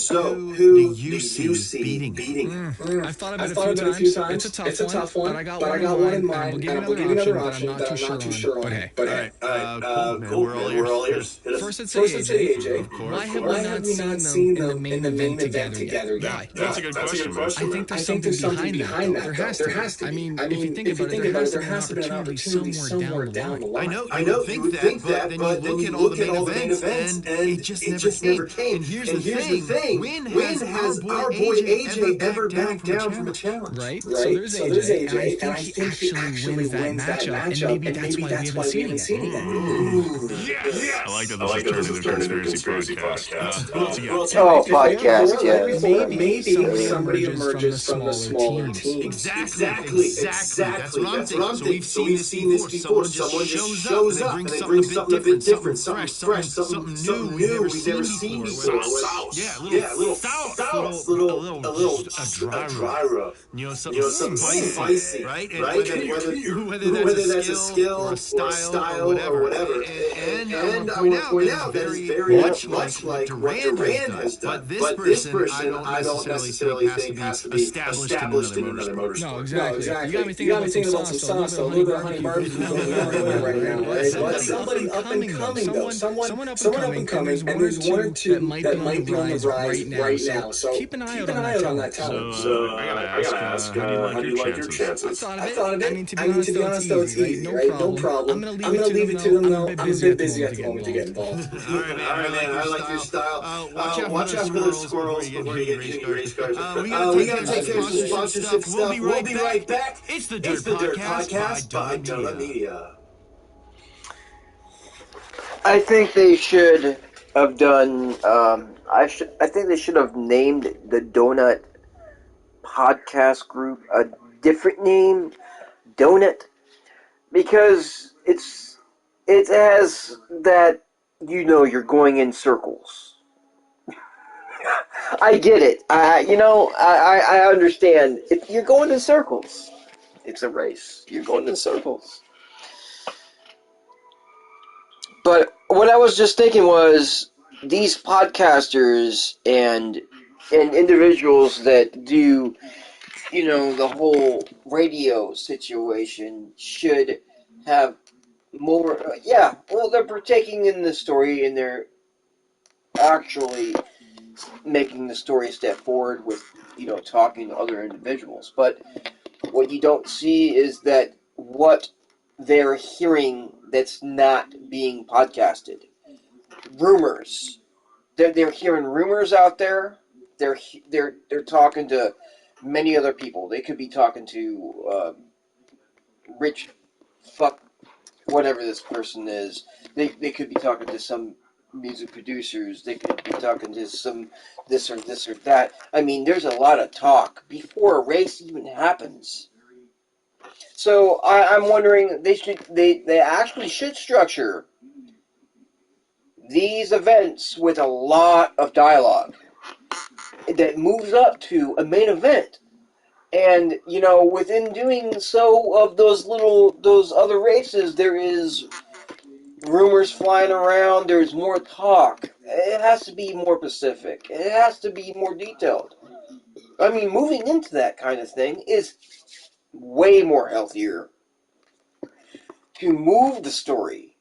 So who do you see beating? I've thought about it a few times. It's a tough one, but I got one in mind, and we'll give you another option that I'm not too sure on. But hey, cool, man. We're all ears. First, I'd say AJ. Why have we not seen them in the main event together yet? That's a good question. I think there's something behind that. There has to. I mean, if you think about it, there has to be an opportunity somewhere down the line. I know. You think that, but then you look at all the main events, and it just never came. And here's the thing: when has our boy AJ ever backed down from a challenge? Right. So there's AJ, and I think he actually wins that matchup, and maybe that's why we haven't seen it yet. Yes. I like that this has turned into a conspiracy podcast. Podcast, yes. Maybe somebody emerges from the smaller teams. Exactly. That's what I'm thinking. So we've seen this before. Someone just shows up and they bring something a bit different, something fresh, something new we've never seen before. Yeah, a little sauce, a little dry rub. You know, something spicy, right? And whether that's a skill or a style or whatever. And I want to point out that it's very much like what Durand has done. But this person, I don't necessarily think has to be established in another motorsport. No, exactly. You got me thinking about some sauce, a little bit of honey barbecue right now. But somebody up and coming, though. Someone up and coming, and there's one or two that might be on the rise right now. So keep an eye out on that talent. So I gotta ask, how do you like your chances? I thought of it. I mean, to be honest, though, it's easy, right? No problem. I'm gonna leave it to them, though. I'm a bit busy at the moment to get All right, man. I like your style. Watch out for those squirrels before you get hit any race cars. We gotta take care of some sponsorship stuff. We'll be right back. It's the It's DIRT the DIRT Podcast by by Donut Donut Media. Media. I think they should have done. I think they should have named the Donut Podcast group a different name, Donut, because it has that, you're going in circles. I get it. I understand. If you're going in circles, it's a race. You're going in circles. But what I was just thinking was, these podcasters and individuals that do, the whole radio situation should have more. Yeah, well, they're partaking in the story, and they're actually making the story step forward with, talking to other individuals. But what you don't see is that what they're hearing that's not being podcasted. Rumors. They're hearing rumors out there. They're talking to many other people. They could be talking to rich fuck whatever this person is. They could be talking to some music producers. They could be talking to some this or that. I mean, there's a lot of talk before a race even happens. So I'm wondering, they actually should structure these events with a lot of dialogue that moves up to a main event. And, within doing so of those other races, there is rumors flying around, there's more talk. It has to be more specific. It has to be more detailed. I mean, moving into that kind of thing is way more healthier to move the story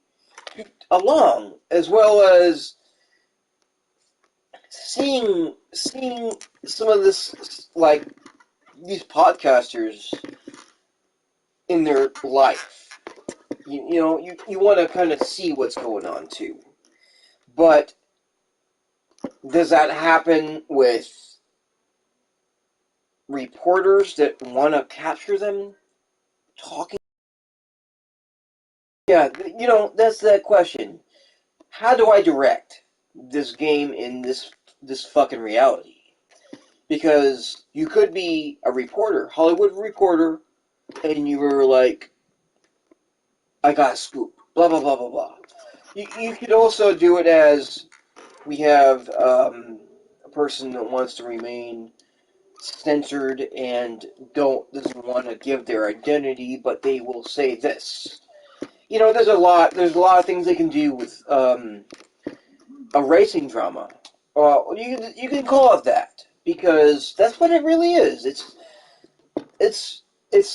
along, as well as seeing some of this, like these podcasters in their life. You want to kind of see what's going on too. But does that happen with reporters that want to capture them talking? Yeah, that's that question. How do I direct this game in this fucking reality? Because you could be a reporter, Hollywood reporter, and you were like, I got a scoop, blah, blah, blah, blah, blah. You could also do it as, we have a person that wants to remain censored and doesn't want to give their identity, but they will say this. There's a lot of things they can do with a racing drama. You can call it that, because that's what it really is. It's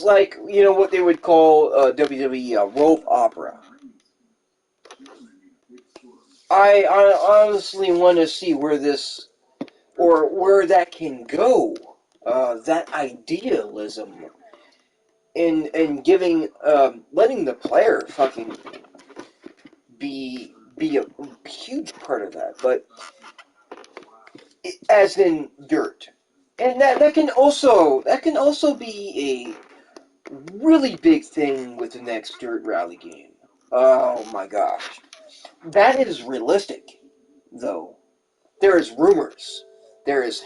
like, what they would call WWE a rope opera. I honestly want to see where that can go. That idealism in giving, letting the player fucking be a huge part of that, but as in dirt, and that can also be a really big thing with the next Dirt Rally game. Oh my gosh, that is realistic, though. There is rumors, there is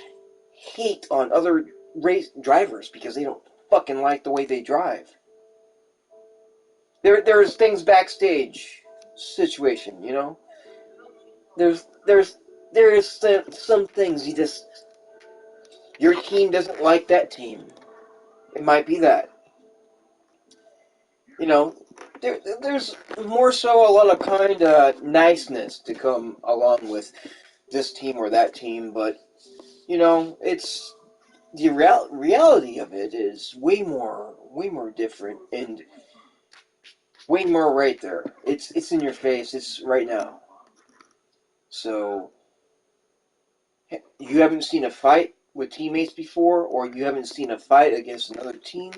hate on other race drivers because they don't fucking like the way they drive. There's things backstage situation, There's some things your team doesn't like that team. It might be that. There's more so a lot of kind of niceness to come along with this team or that team, but it's the reality of it is way more different and way more right there. It's in your face. It's right now. So you haven't seen a fight with teammates before, or you haven't seen a fight against another team.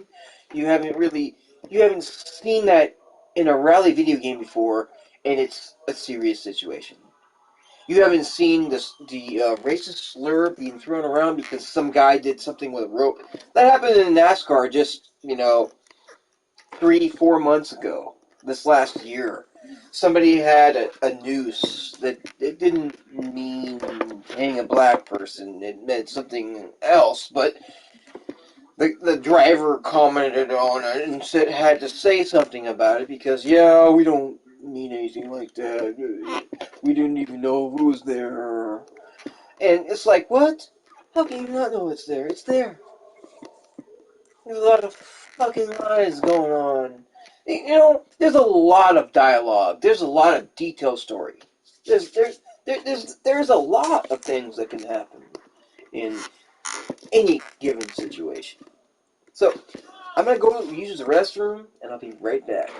You haven't seen that in a rally video game before, and it's a serious situation. You haven't seen the racist slur being thrown around because some guy did something with a rope. That happened in NASCAR just, 3-4 months ago, this last year. Somebody had a noose that it didn't mean hang a black person. It meant something else, but the driver commented on it and had to say something about it because, yeah, we don't mean anything like that. We didn't even know who was there. And it's like, what? How can you not know it's there? It's there. There's a lot of fucking lies going on. There's a lot of dialogue. There's a lot of detailed story. There's a lot of things that can happen in any given situation. So, I'm gonna go use the restroom, and I'll be right back.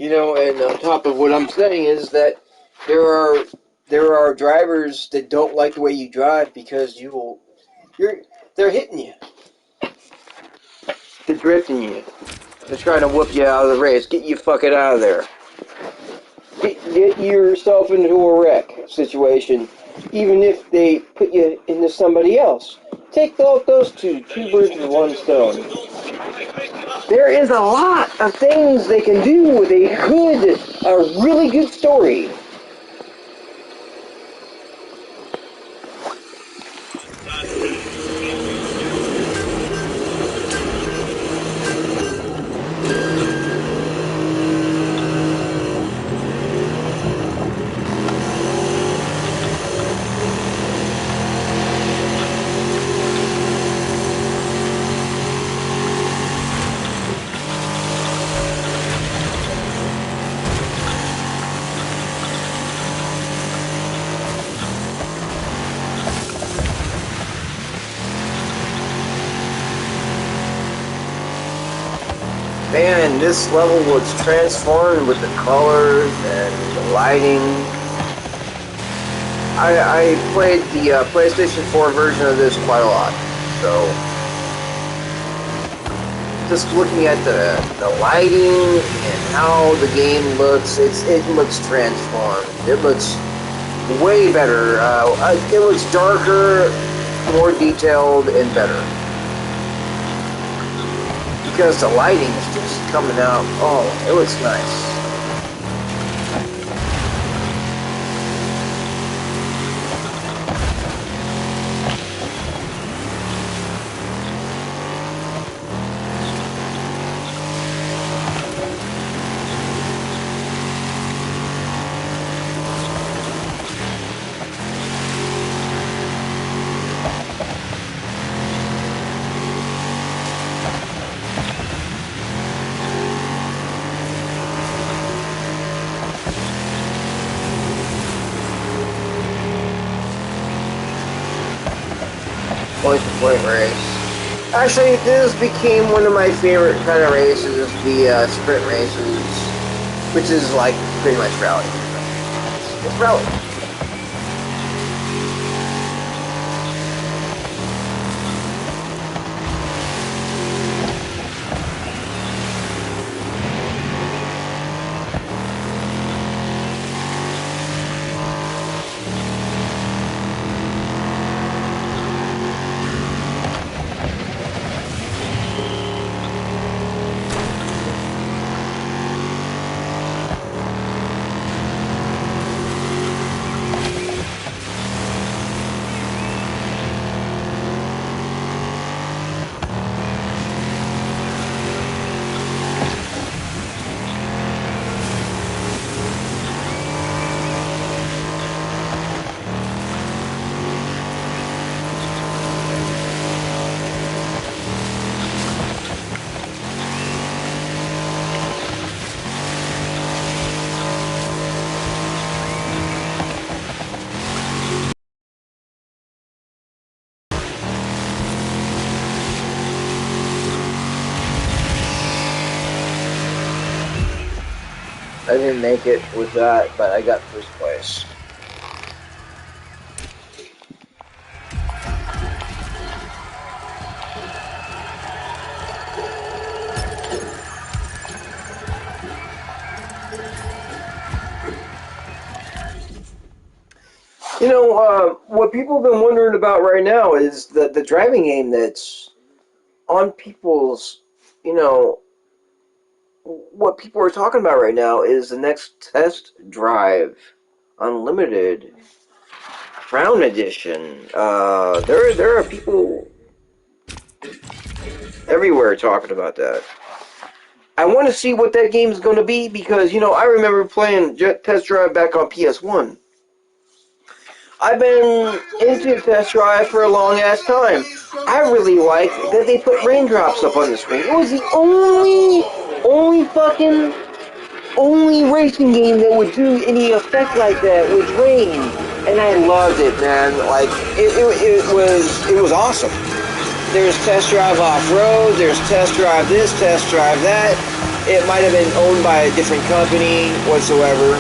And on top of what I'm saying is that there are drivers that don't like the way you drive because they're hitting you. They're drifting you. They're trying to whoop you out of the race. Get you fucking out of there. Get yourself into a wreck situation, even if they put you into somebody else. Take those two birds with one stone. There is a lot of things they can do with a really good story. Man, this level was transformed with the colors and the lighting. I played the PlayStation 4 version of this quite a lot, so just looking at the lighting and how the game looks, it looks transformed. It looks way better. It looks darker, more detailed, and better. Because the lighting is just coming out. Oh, it looks nice. Point-to-point race. Actually, this became one of my favorite kind of races, the sprint races, which is like pretty much rally. It's rally. I didn't make it with that, but I got first place. You know, what people have been wondering about right now is the driving game that's on people's, you know, what people are talking about right now is the next test drive unlimited Crown Edition. There are people everywhere talking about that. I want to see what that game is going to be because, you know, I remember playing Test Drive back on PS1. I've been into Test Drive for a long ass time. I really like that they put raindrops up on the screen. It was the only racing game that would do any effect like that with rain, and I loved it, man. Like it was awesome. There's Test Drive Off-Road, there's Test Drive this, Test Drive that. It might have been owned by a different company whatsoever.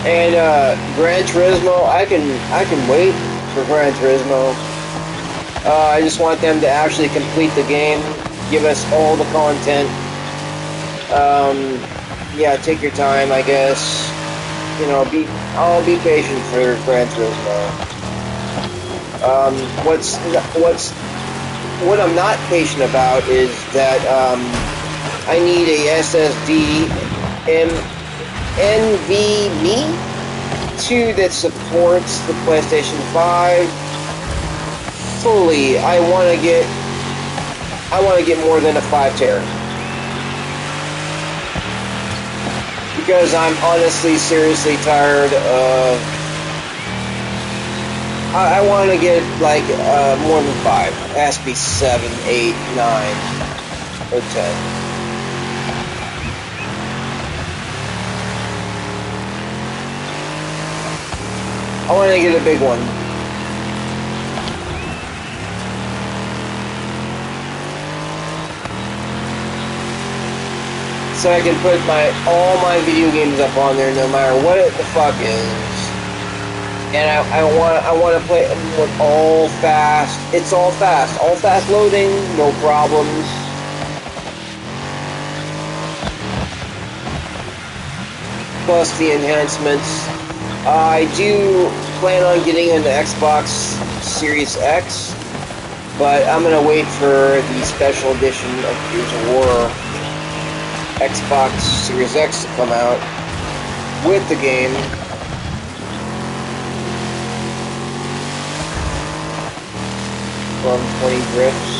And Gran Turismo, I can wait for Gran Turismo. I just want them to actually complete the game, give us all the content. Yeah, take your time, I guess. You know, I'll be patient for Gran Turismo. What I'm not patient about is that I need a SSD NVMe 2 that supports the PlayStation 5 fully. I want to get more than a 5 tera. Because I'm honestly seriously tired of I want to get like more than 5. It has to be 7, 8, 9, or 10. I want to get a big one. So I can put all my video games up on there no matter what the fuck is. And I want to play with all fast. It's all fast loading, no problems. Plus the enhancements. I do plan on getting an Xbox Series X, but I'm gonna wait for the special edition of Gears of War Xbox Series X to come out with the game. From 20 Drifts.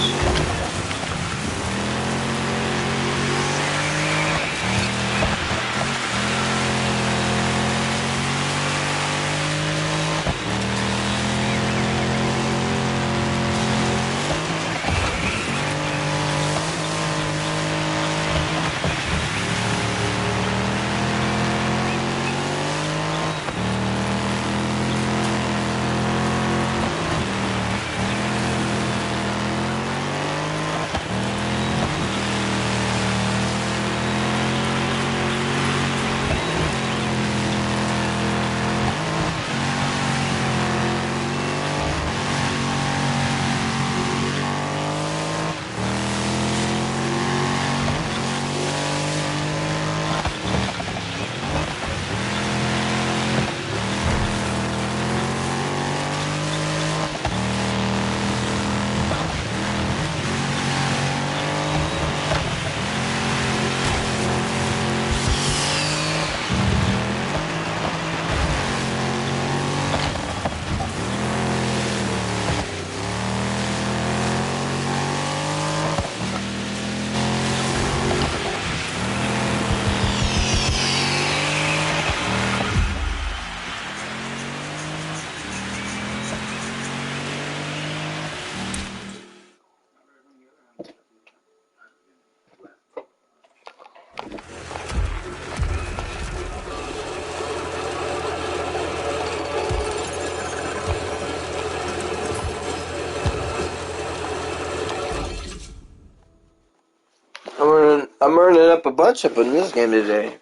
I'm earning up a bunch up in this game today.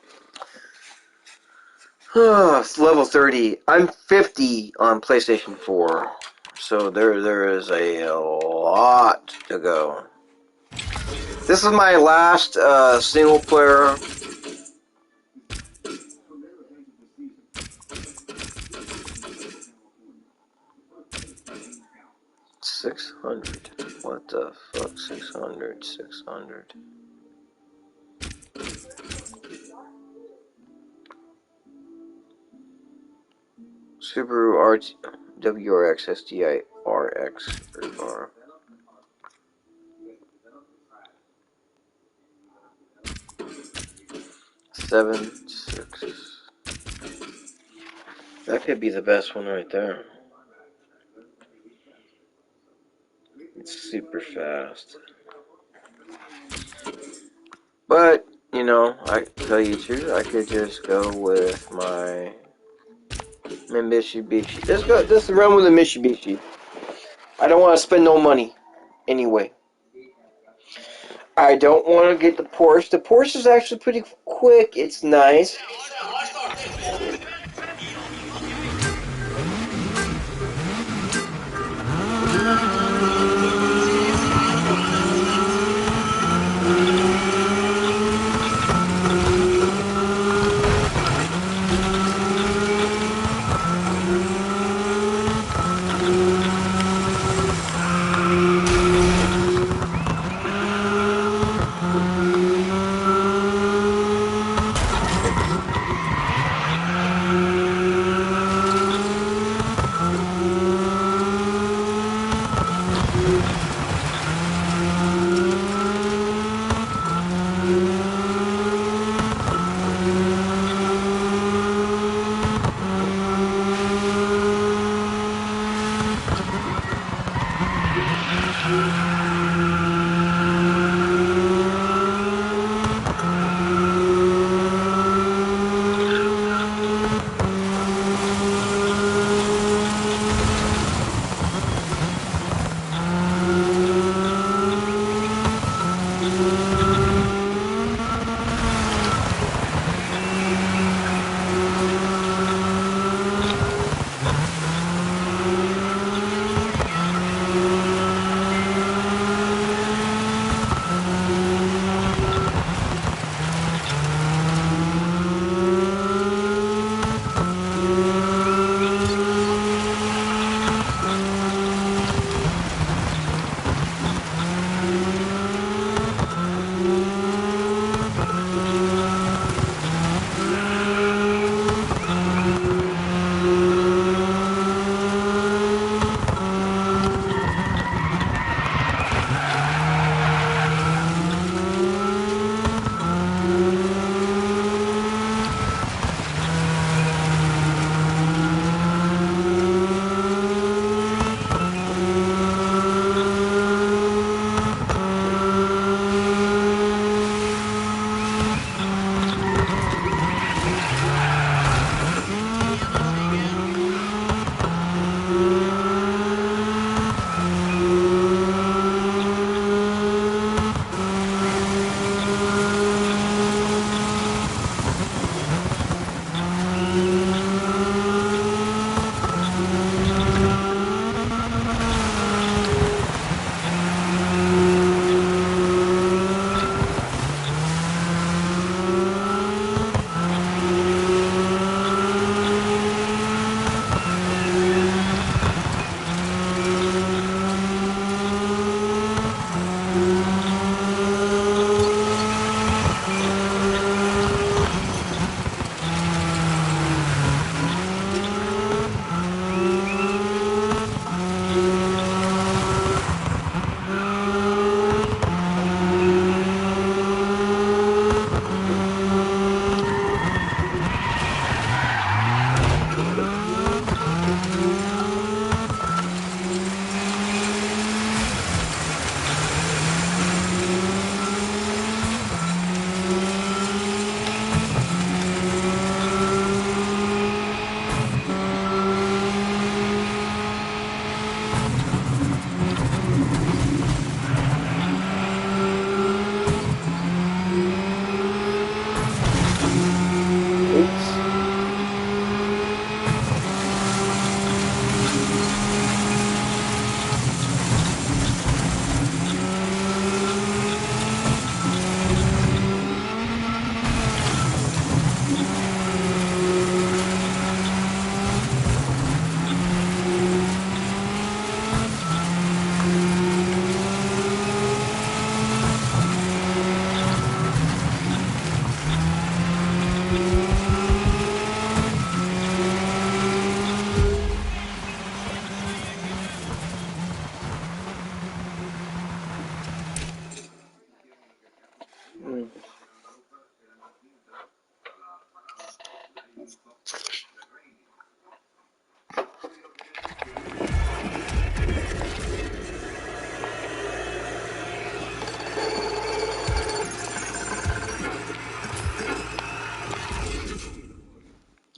It's level 30. I'm 50 on PlayStation 4. So there is a lot to go. This is my last single player. $600. What the fuck? $600. Subaru WRX SDI RX. 7.6. That could be the best one right there. It's super fast. But, you know, I tell you the truth, I could just go with my Mitsubishi. Let's run with the Mitsubishi. I don't want to spend no money. Anyway. I don't want to get the Porsche. The Porsche is actually pretty quick. It's nice.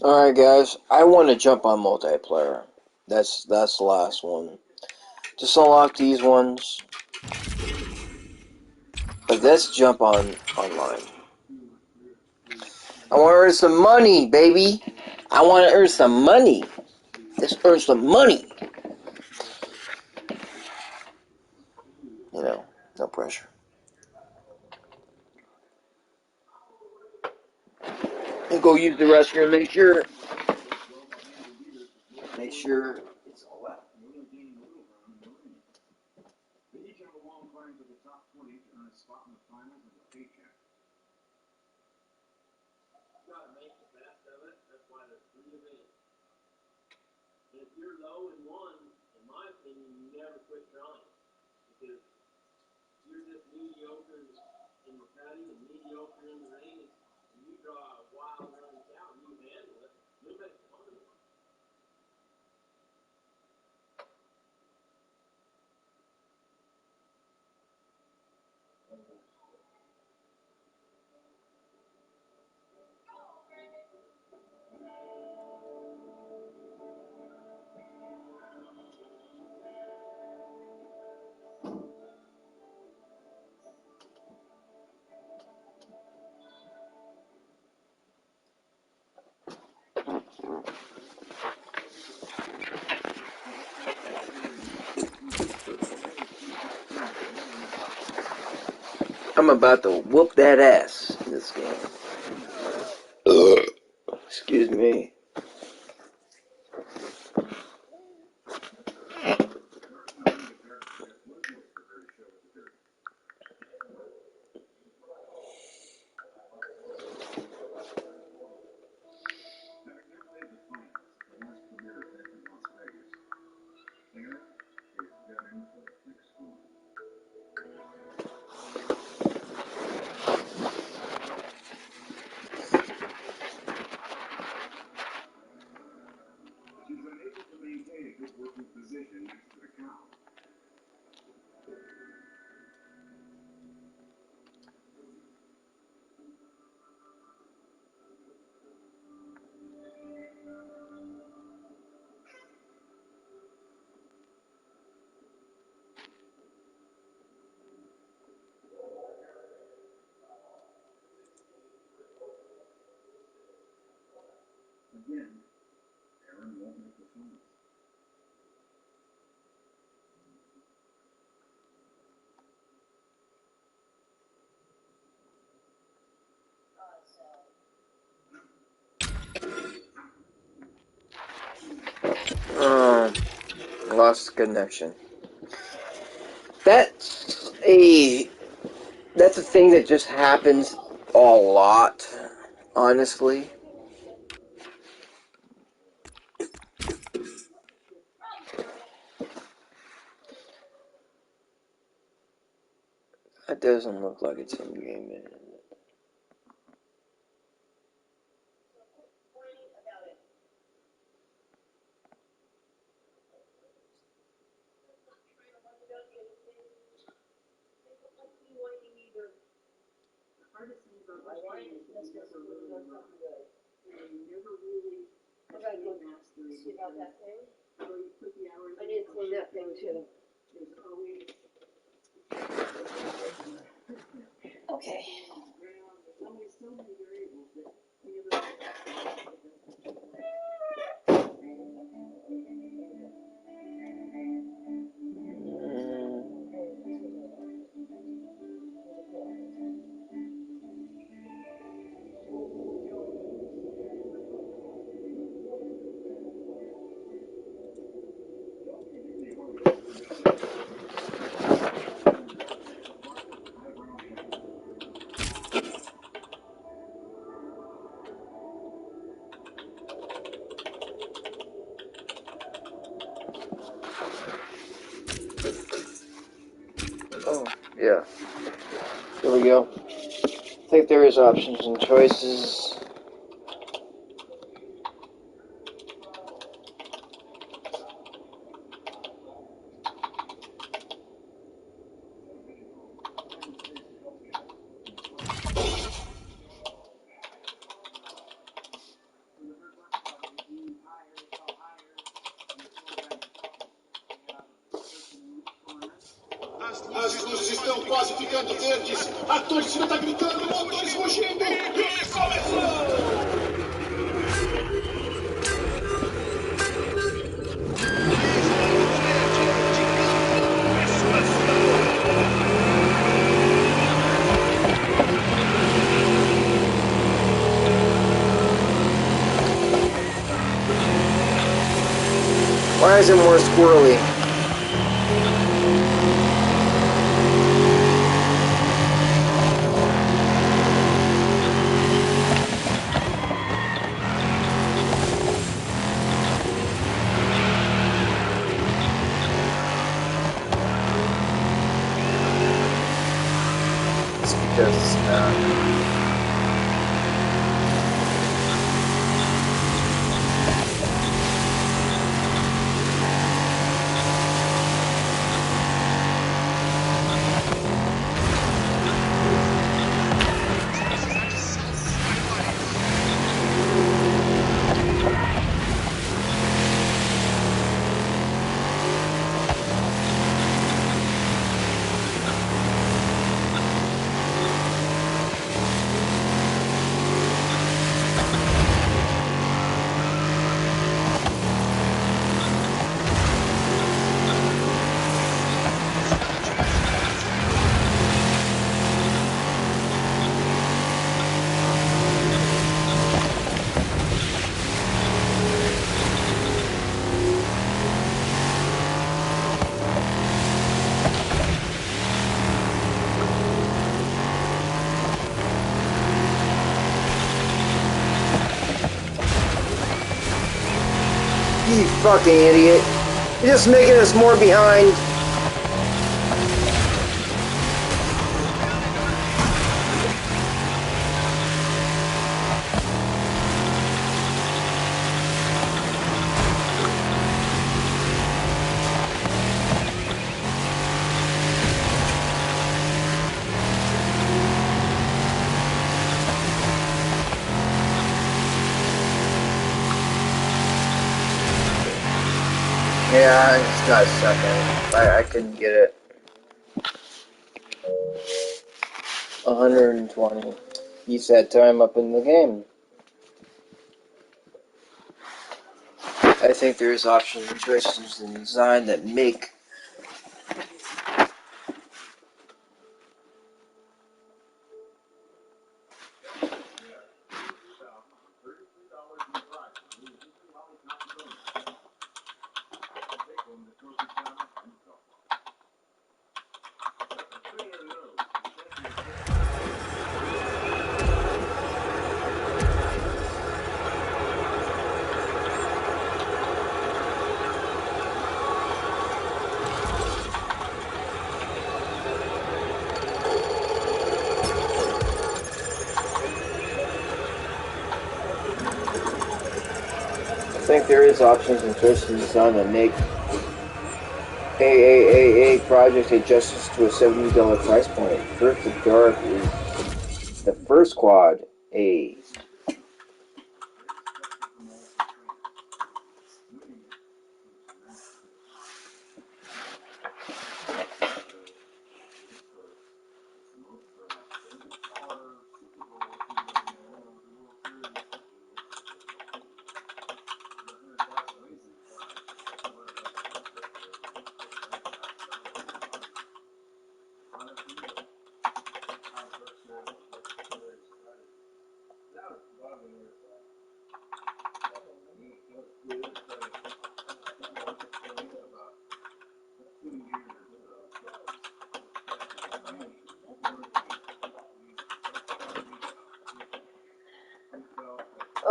Alright guys, I want to jump on multiplayer. That's the last one. Just unlock these ones. But let's jump on online. I want to earn some money, baby. I want to earn some money. Let's earn some money. You know, no pressure. And go use the restroom. Make sure it's all out. They each have a long climb to the top 20 to earn a spot in the finals and a paycheck. Gotta make the best of it. That's why there's 3 events. And if you're low in one, in my opinion, you never quit trying. Because you're just mediocre in the cutting and mediocre in the ring. And you draw a wild running cow and you handle it, you'll make the tournament. I'm about to whoop that ass in this game. Ugh. Excuse me. She's unable to maintain a good working position next to the cow. Again, Aaron won't make the finals. Lost connection. That's a thing that just happens a lot, honestly. That doesn't look like it's in game. See about that thing? I need to clean that thing too. Okay. Oh, yeah. Here we go. I think there is options and choices. As luzes estão quase ficando verdes. A torcida está gritando, motores rugindo. E começou! Why is it more squirrely? It's because you fucking idiot. You're just making us more behind. Yeah, I just got a second. I couldn't get it. 120. He said time up in the game. I think there's options and choices in design that make I think there is options and choices in design that make AAAA projects a justice to a $70 price point. First, the Dark is the first quad A.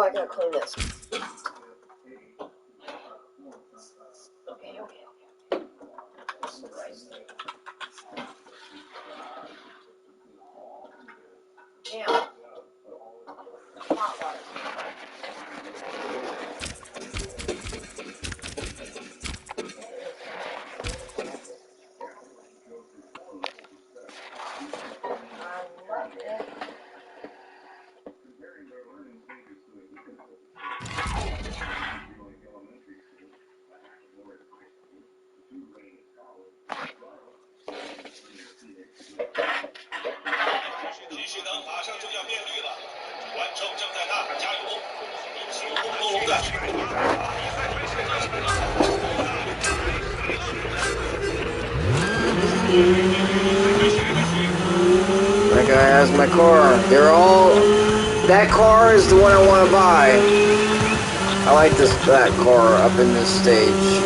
Oh, I gotta clean this. Okay. This is the rice thing. Now, hot water. 正在呐喊加油，兴轰隆隆的。That guy has my car. They're all... That car is the one I want to buy. I like that car up in this stage.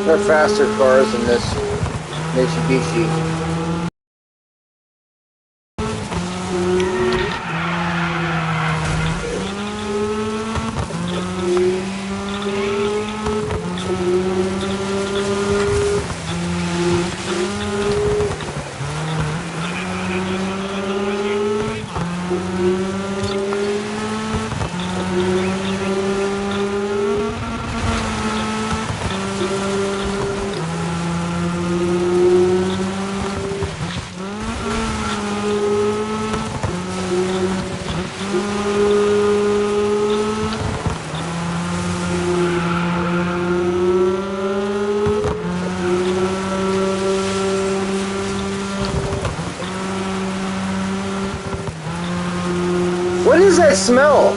They're faster cars than this Mitsubishi. What is that smell?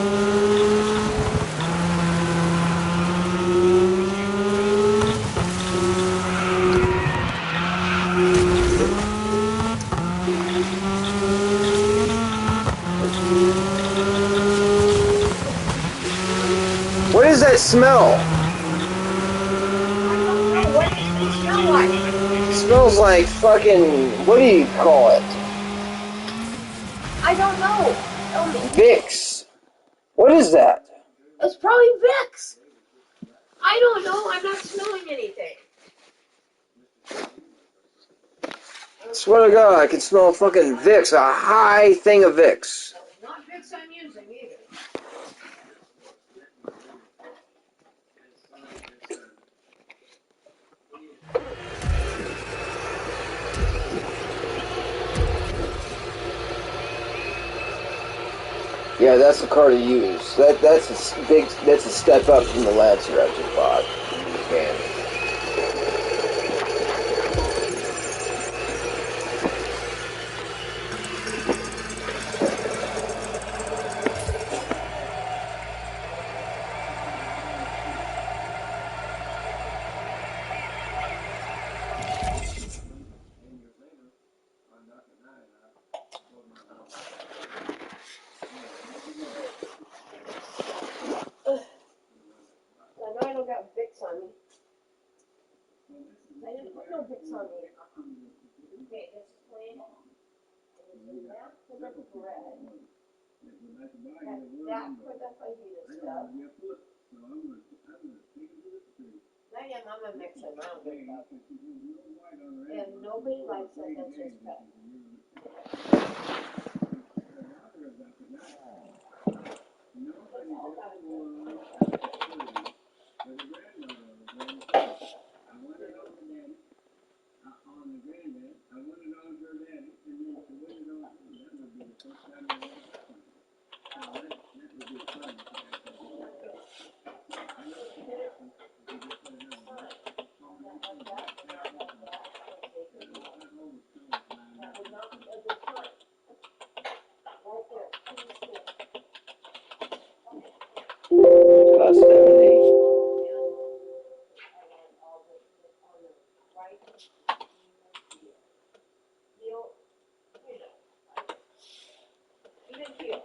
What is that smell? I don't know. What does it smell like? It smells like fucking... What do you call it? I don't know. Tell me. Vicks. What is that? It's probably Vicks. I don't know. I'm not smelling anything. I swear to God, I can smell fucking Vicks. A high thing of Vicks. Not Vicks I'm using either. Yeah, that's the car to use. That's a step up from the Lancer I just bought. Man. I know I don't got Vicks on me. I didn't put no Vicks on me. Okay, this is plain. And that put up with red. That put up by Venus stuff. I am, I'm a mixer, I don't give a fuck. And nobody likes it, that's just pet. That's all got it good. That would not be a good time. Right there, right? Heel, you know, even heel.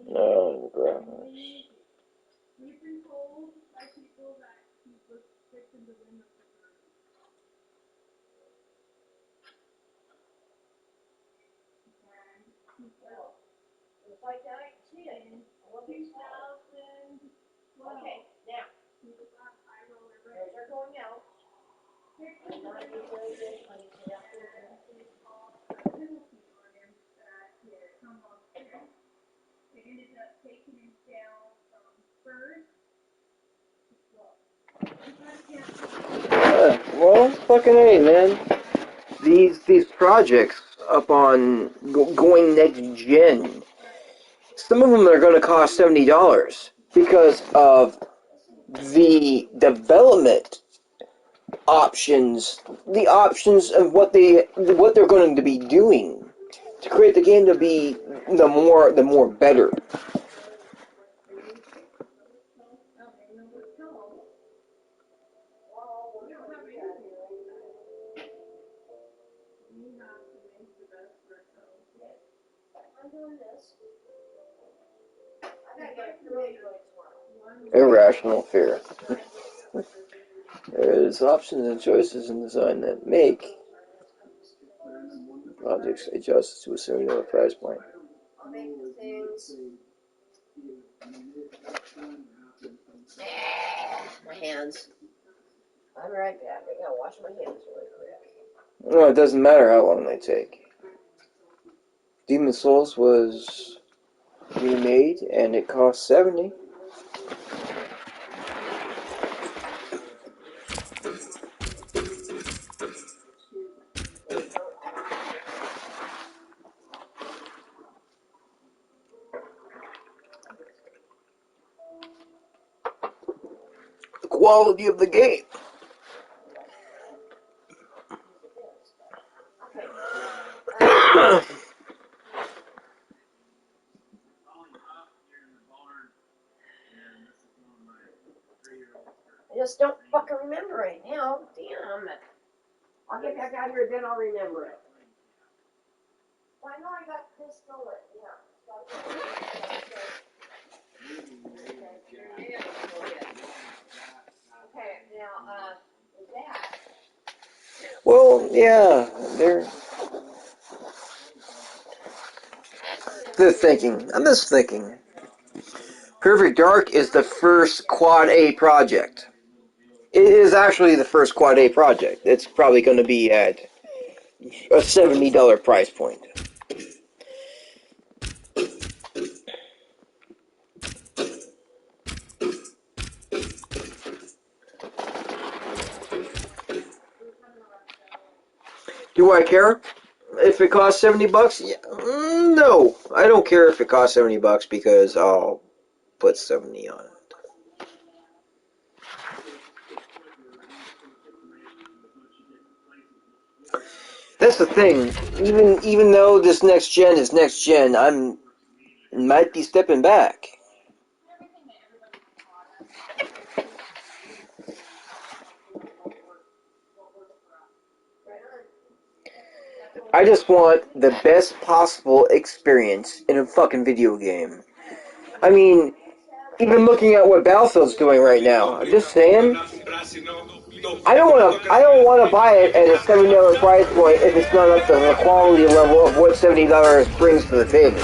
No, bro. It's like that, I see it. Okay, now. There's our going out. Well, fucking A, man. These projects up on going next gen, some of them are going to cost $70 because of the development options, the options of what they're going to be doing to create the game to be the more better. Irrational fear. There's options and choices in design that make objects adjust to a similar price point. My hands. I'll be right back. I gotta wash my hands really quick. No, it doesn't matter how long they take. Demon Souls was remade and it cost $70. The quality of the game. I just don't fucking remember right now. Damn it. I'll get back out here, then I'll remember it. Well, I know I got this going. Yeah. Okay, now, with that. Well, yeah, they're thinking. I'm just thinking. Perfect Dark is the first Quad A project. It is actually the first Quad A project. It's probably going to be at a $70 price point. Do I care if it costs $70? Yeah. No, I don't care if it costs $70 because I'll put 70 on it. That's the thing. Even though this next gen is next gen, I might be stepping back. I just want the best possible experience in a fucking video game. I mean, even looking at what Battlefield's doing right now, I'm just saying, I don't want to buy it at a $70 price point if it's not up to the quality level of what $70 brings to the table.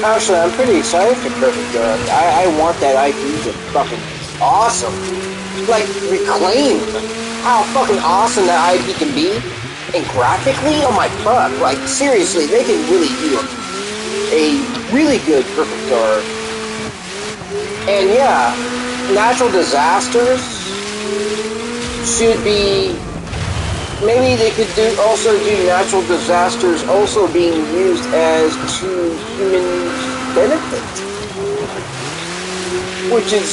Actually, I'm pretty excited for Perfect Dark. I want that IP to fucking awesome. Like, Reclaim. How fucking awesome that IP can be. And graphically, oh my fuck. Like, seriously, they can really do a really good Perfect Dark. And yeah, natural disasters should be... Maybe they could also do natural disasters also being used as to human benefit, which is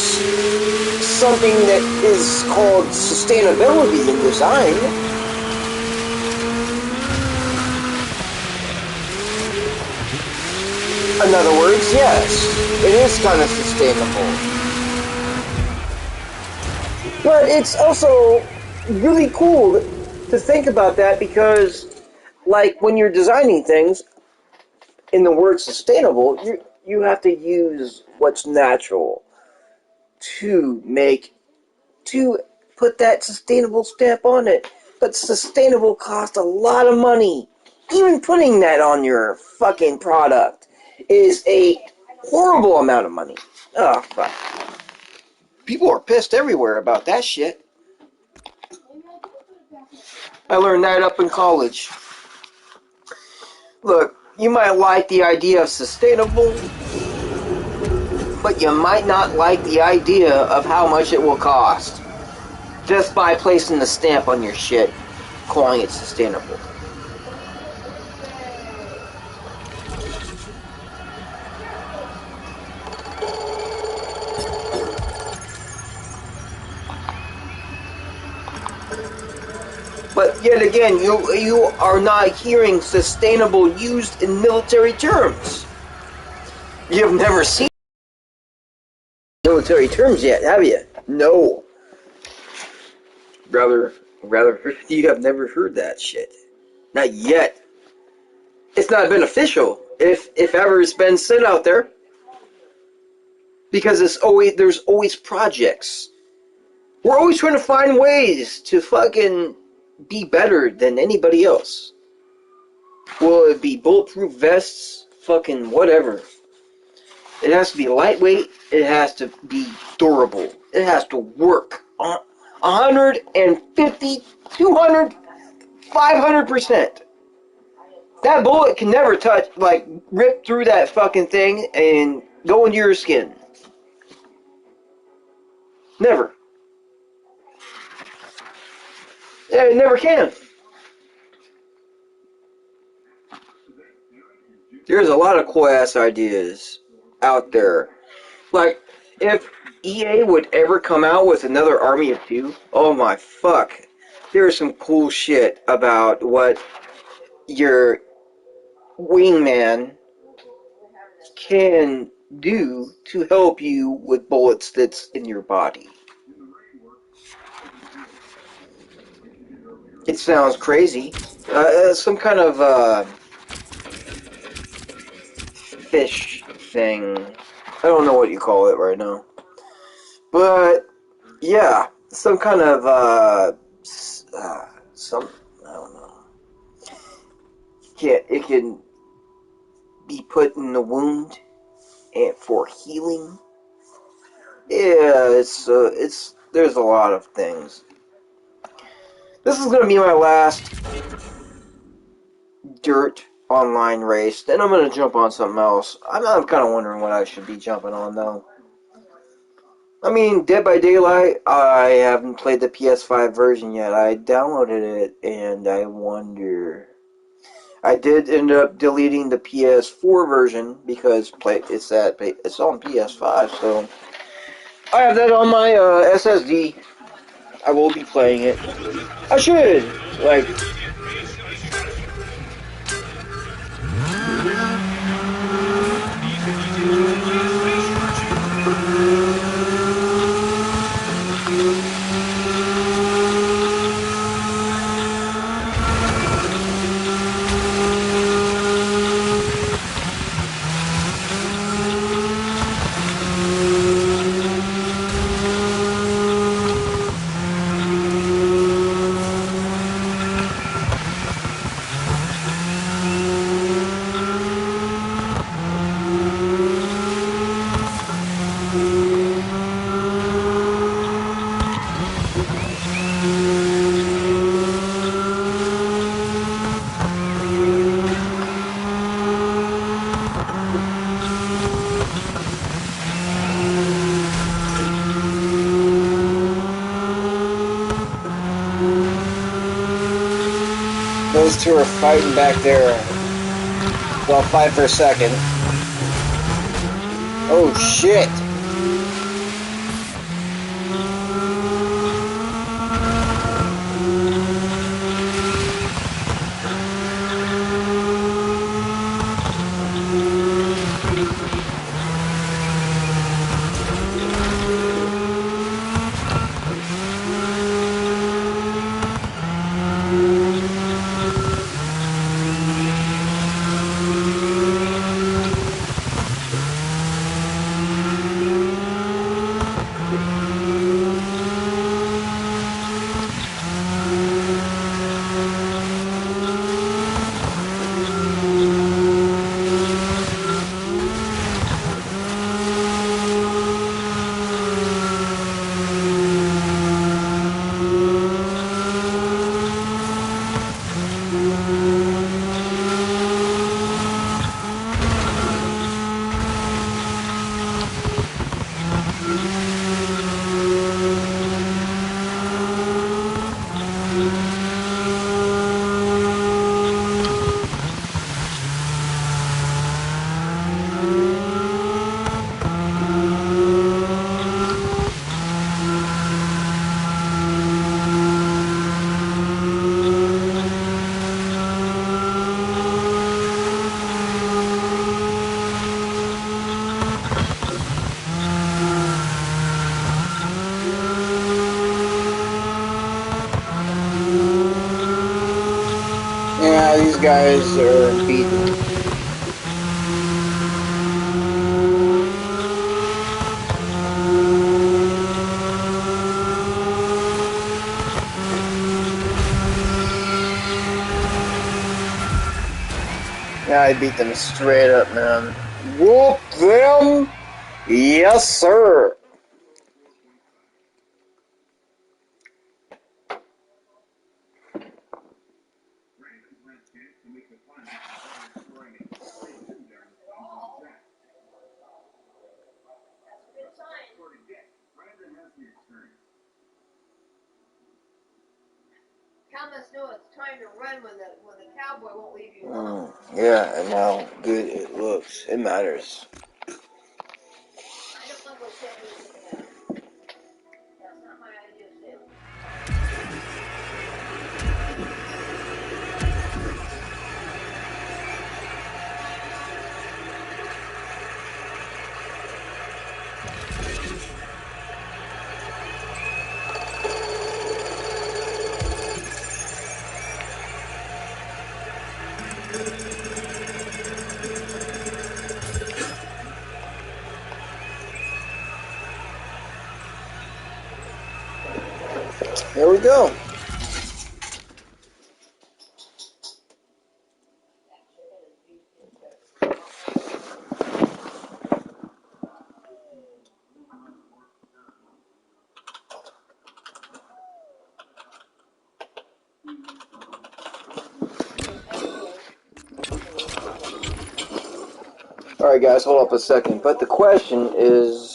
something that is called sustainability in design. In other words, yes, it is kind of sustainable. But it's also really cool to think about that because, like, when you're designing things, in the word sustainable, you have to use what's natural to put that sustainable stamp on it. But sustainable costs a lot of money. Even putting that on your fucking product is a horrible amount of money. Oh, fuck. People are pissed everywhere about that shit. I learned that up in college. Look, you might like the idea of sustainable, but you might not like the idea of how much it will cost just by placing the stamp on your shit, calling it sustainable. But yet again, you are not hearing sustainable used in military terms. You've never seen military terms yet, have you? No. Rather, you have never heard that shit. Not yet. It's not been official, if ever it's been said out there. Because there's always projects. We're always trying to find ways to fucking be better than anybody else. Will it be bulletproof vests? Fucking whatever. It has to be lightweight. It has to be durable. It has to work. 150, 200, 500%. That bullet can never touch, like, rip through that fucking thing and go into your skin. Never. Yeah, it never can. There's a lot of cool ass ideas out there. Like, if EA would ever come out with another Army of Two, oh my fuck. There's some cool shit about what your wingman can do to help you with bullets that's in your body. It sounds crazy. Some kind of fish thing. I don't know what you call it right now. But, yeah, some kind of, I don't know. It can be put in the wound and for healing. Yeah, there's a lot of things. This is going to be my last Dirt online race. Then I'm going to jump on something else. I'm kind of wondering what I should be jumping on, though. I mean, Dead by Daylight, I haven't played the PS5 version yet. I downloaded it, and I wonder... I did end up deleting the PS4 version, because it's on PS5, so... I have that on my SSD. I will be playing it. I should! Like... Those two are fighting back there. Well, fight for a second. Oh shit! Yeah, these guys are beaten. Yeah, I beat them straight up, man. Whoop them! Yes, sir! Thomas knew it's time to run when the cowboy won't leave you alone. Yeah, and how good it looks. It matters. I don't want to go sailing with him. That's not my idea of sailing. Here we go. Alright guys, hold up a second. But the question is...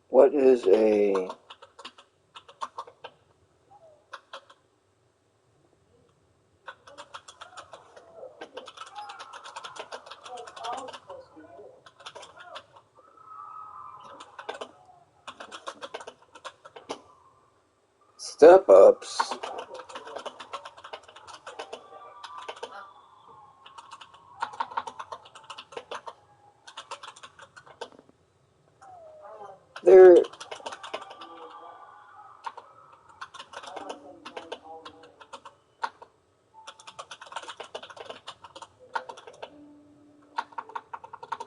what is a... step-ups? They're...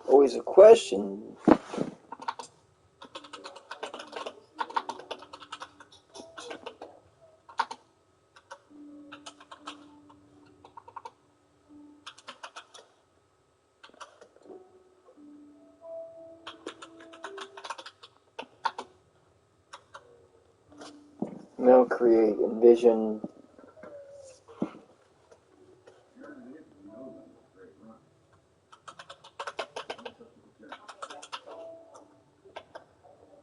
always a question. Now create, envision.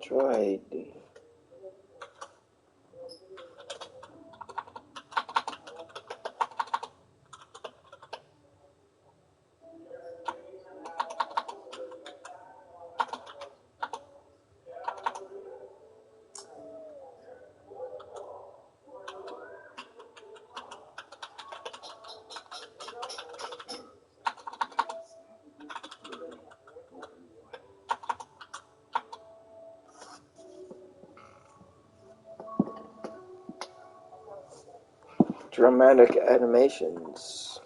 Tried. Dramatic animations.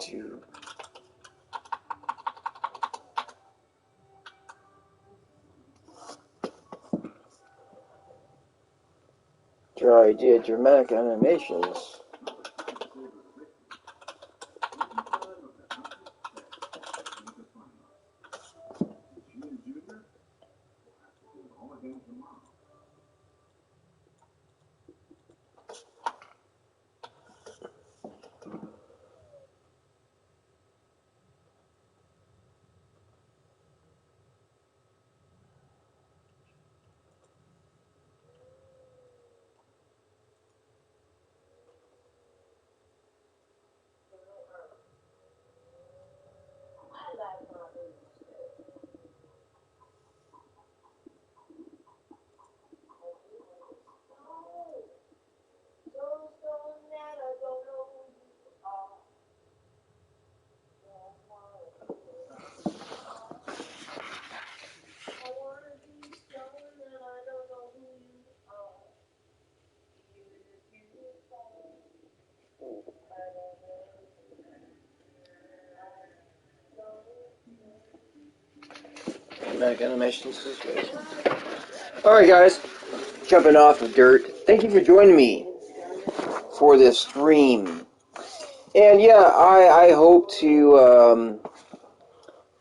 To try, yeah, dramatic animations. Dramatic animations is good. Alright guys, jumping off of Dirt. Thank you for joining me for this stream. And yeah, I hope to, and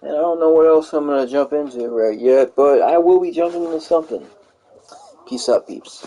I don't know what else I'm going to jump into right yet, but I will be jumping into something. Peace out, peeps.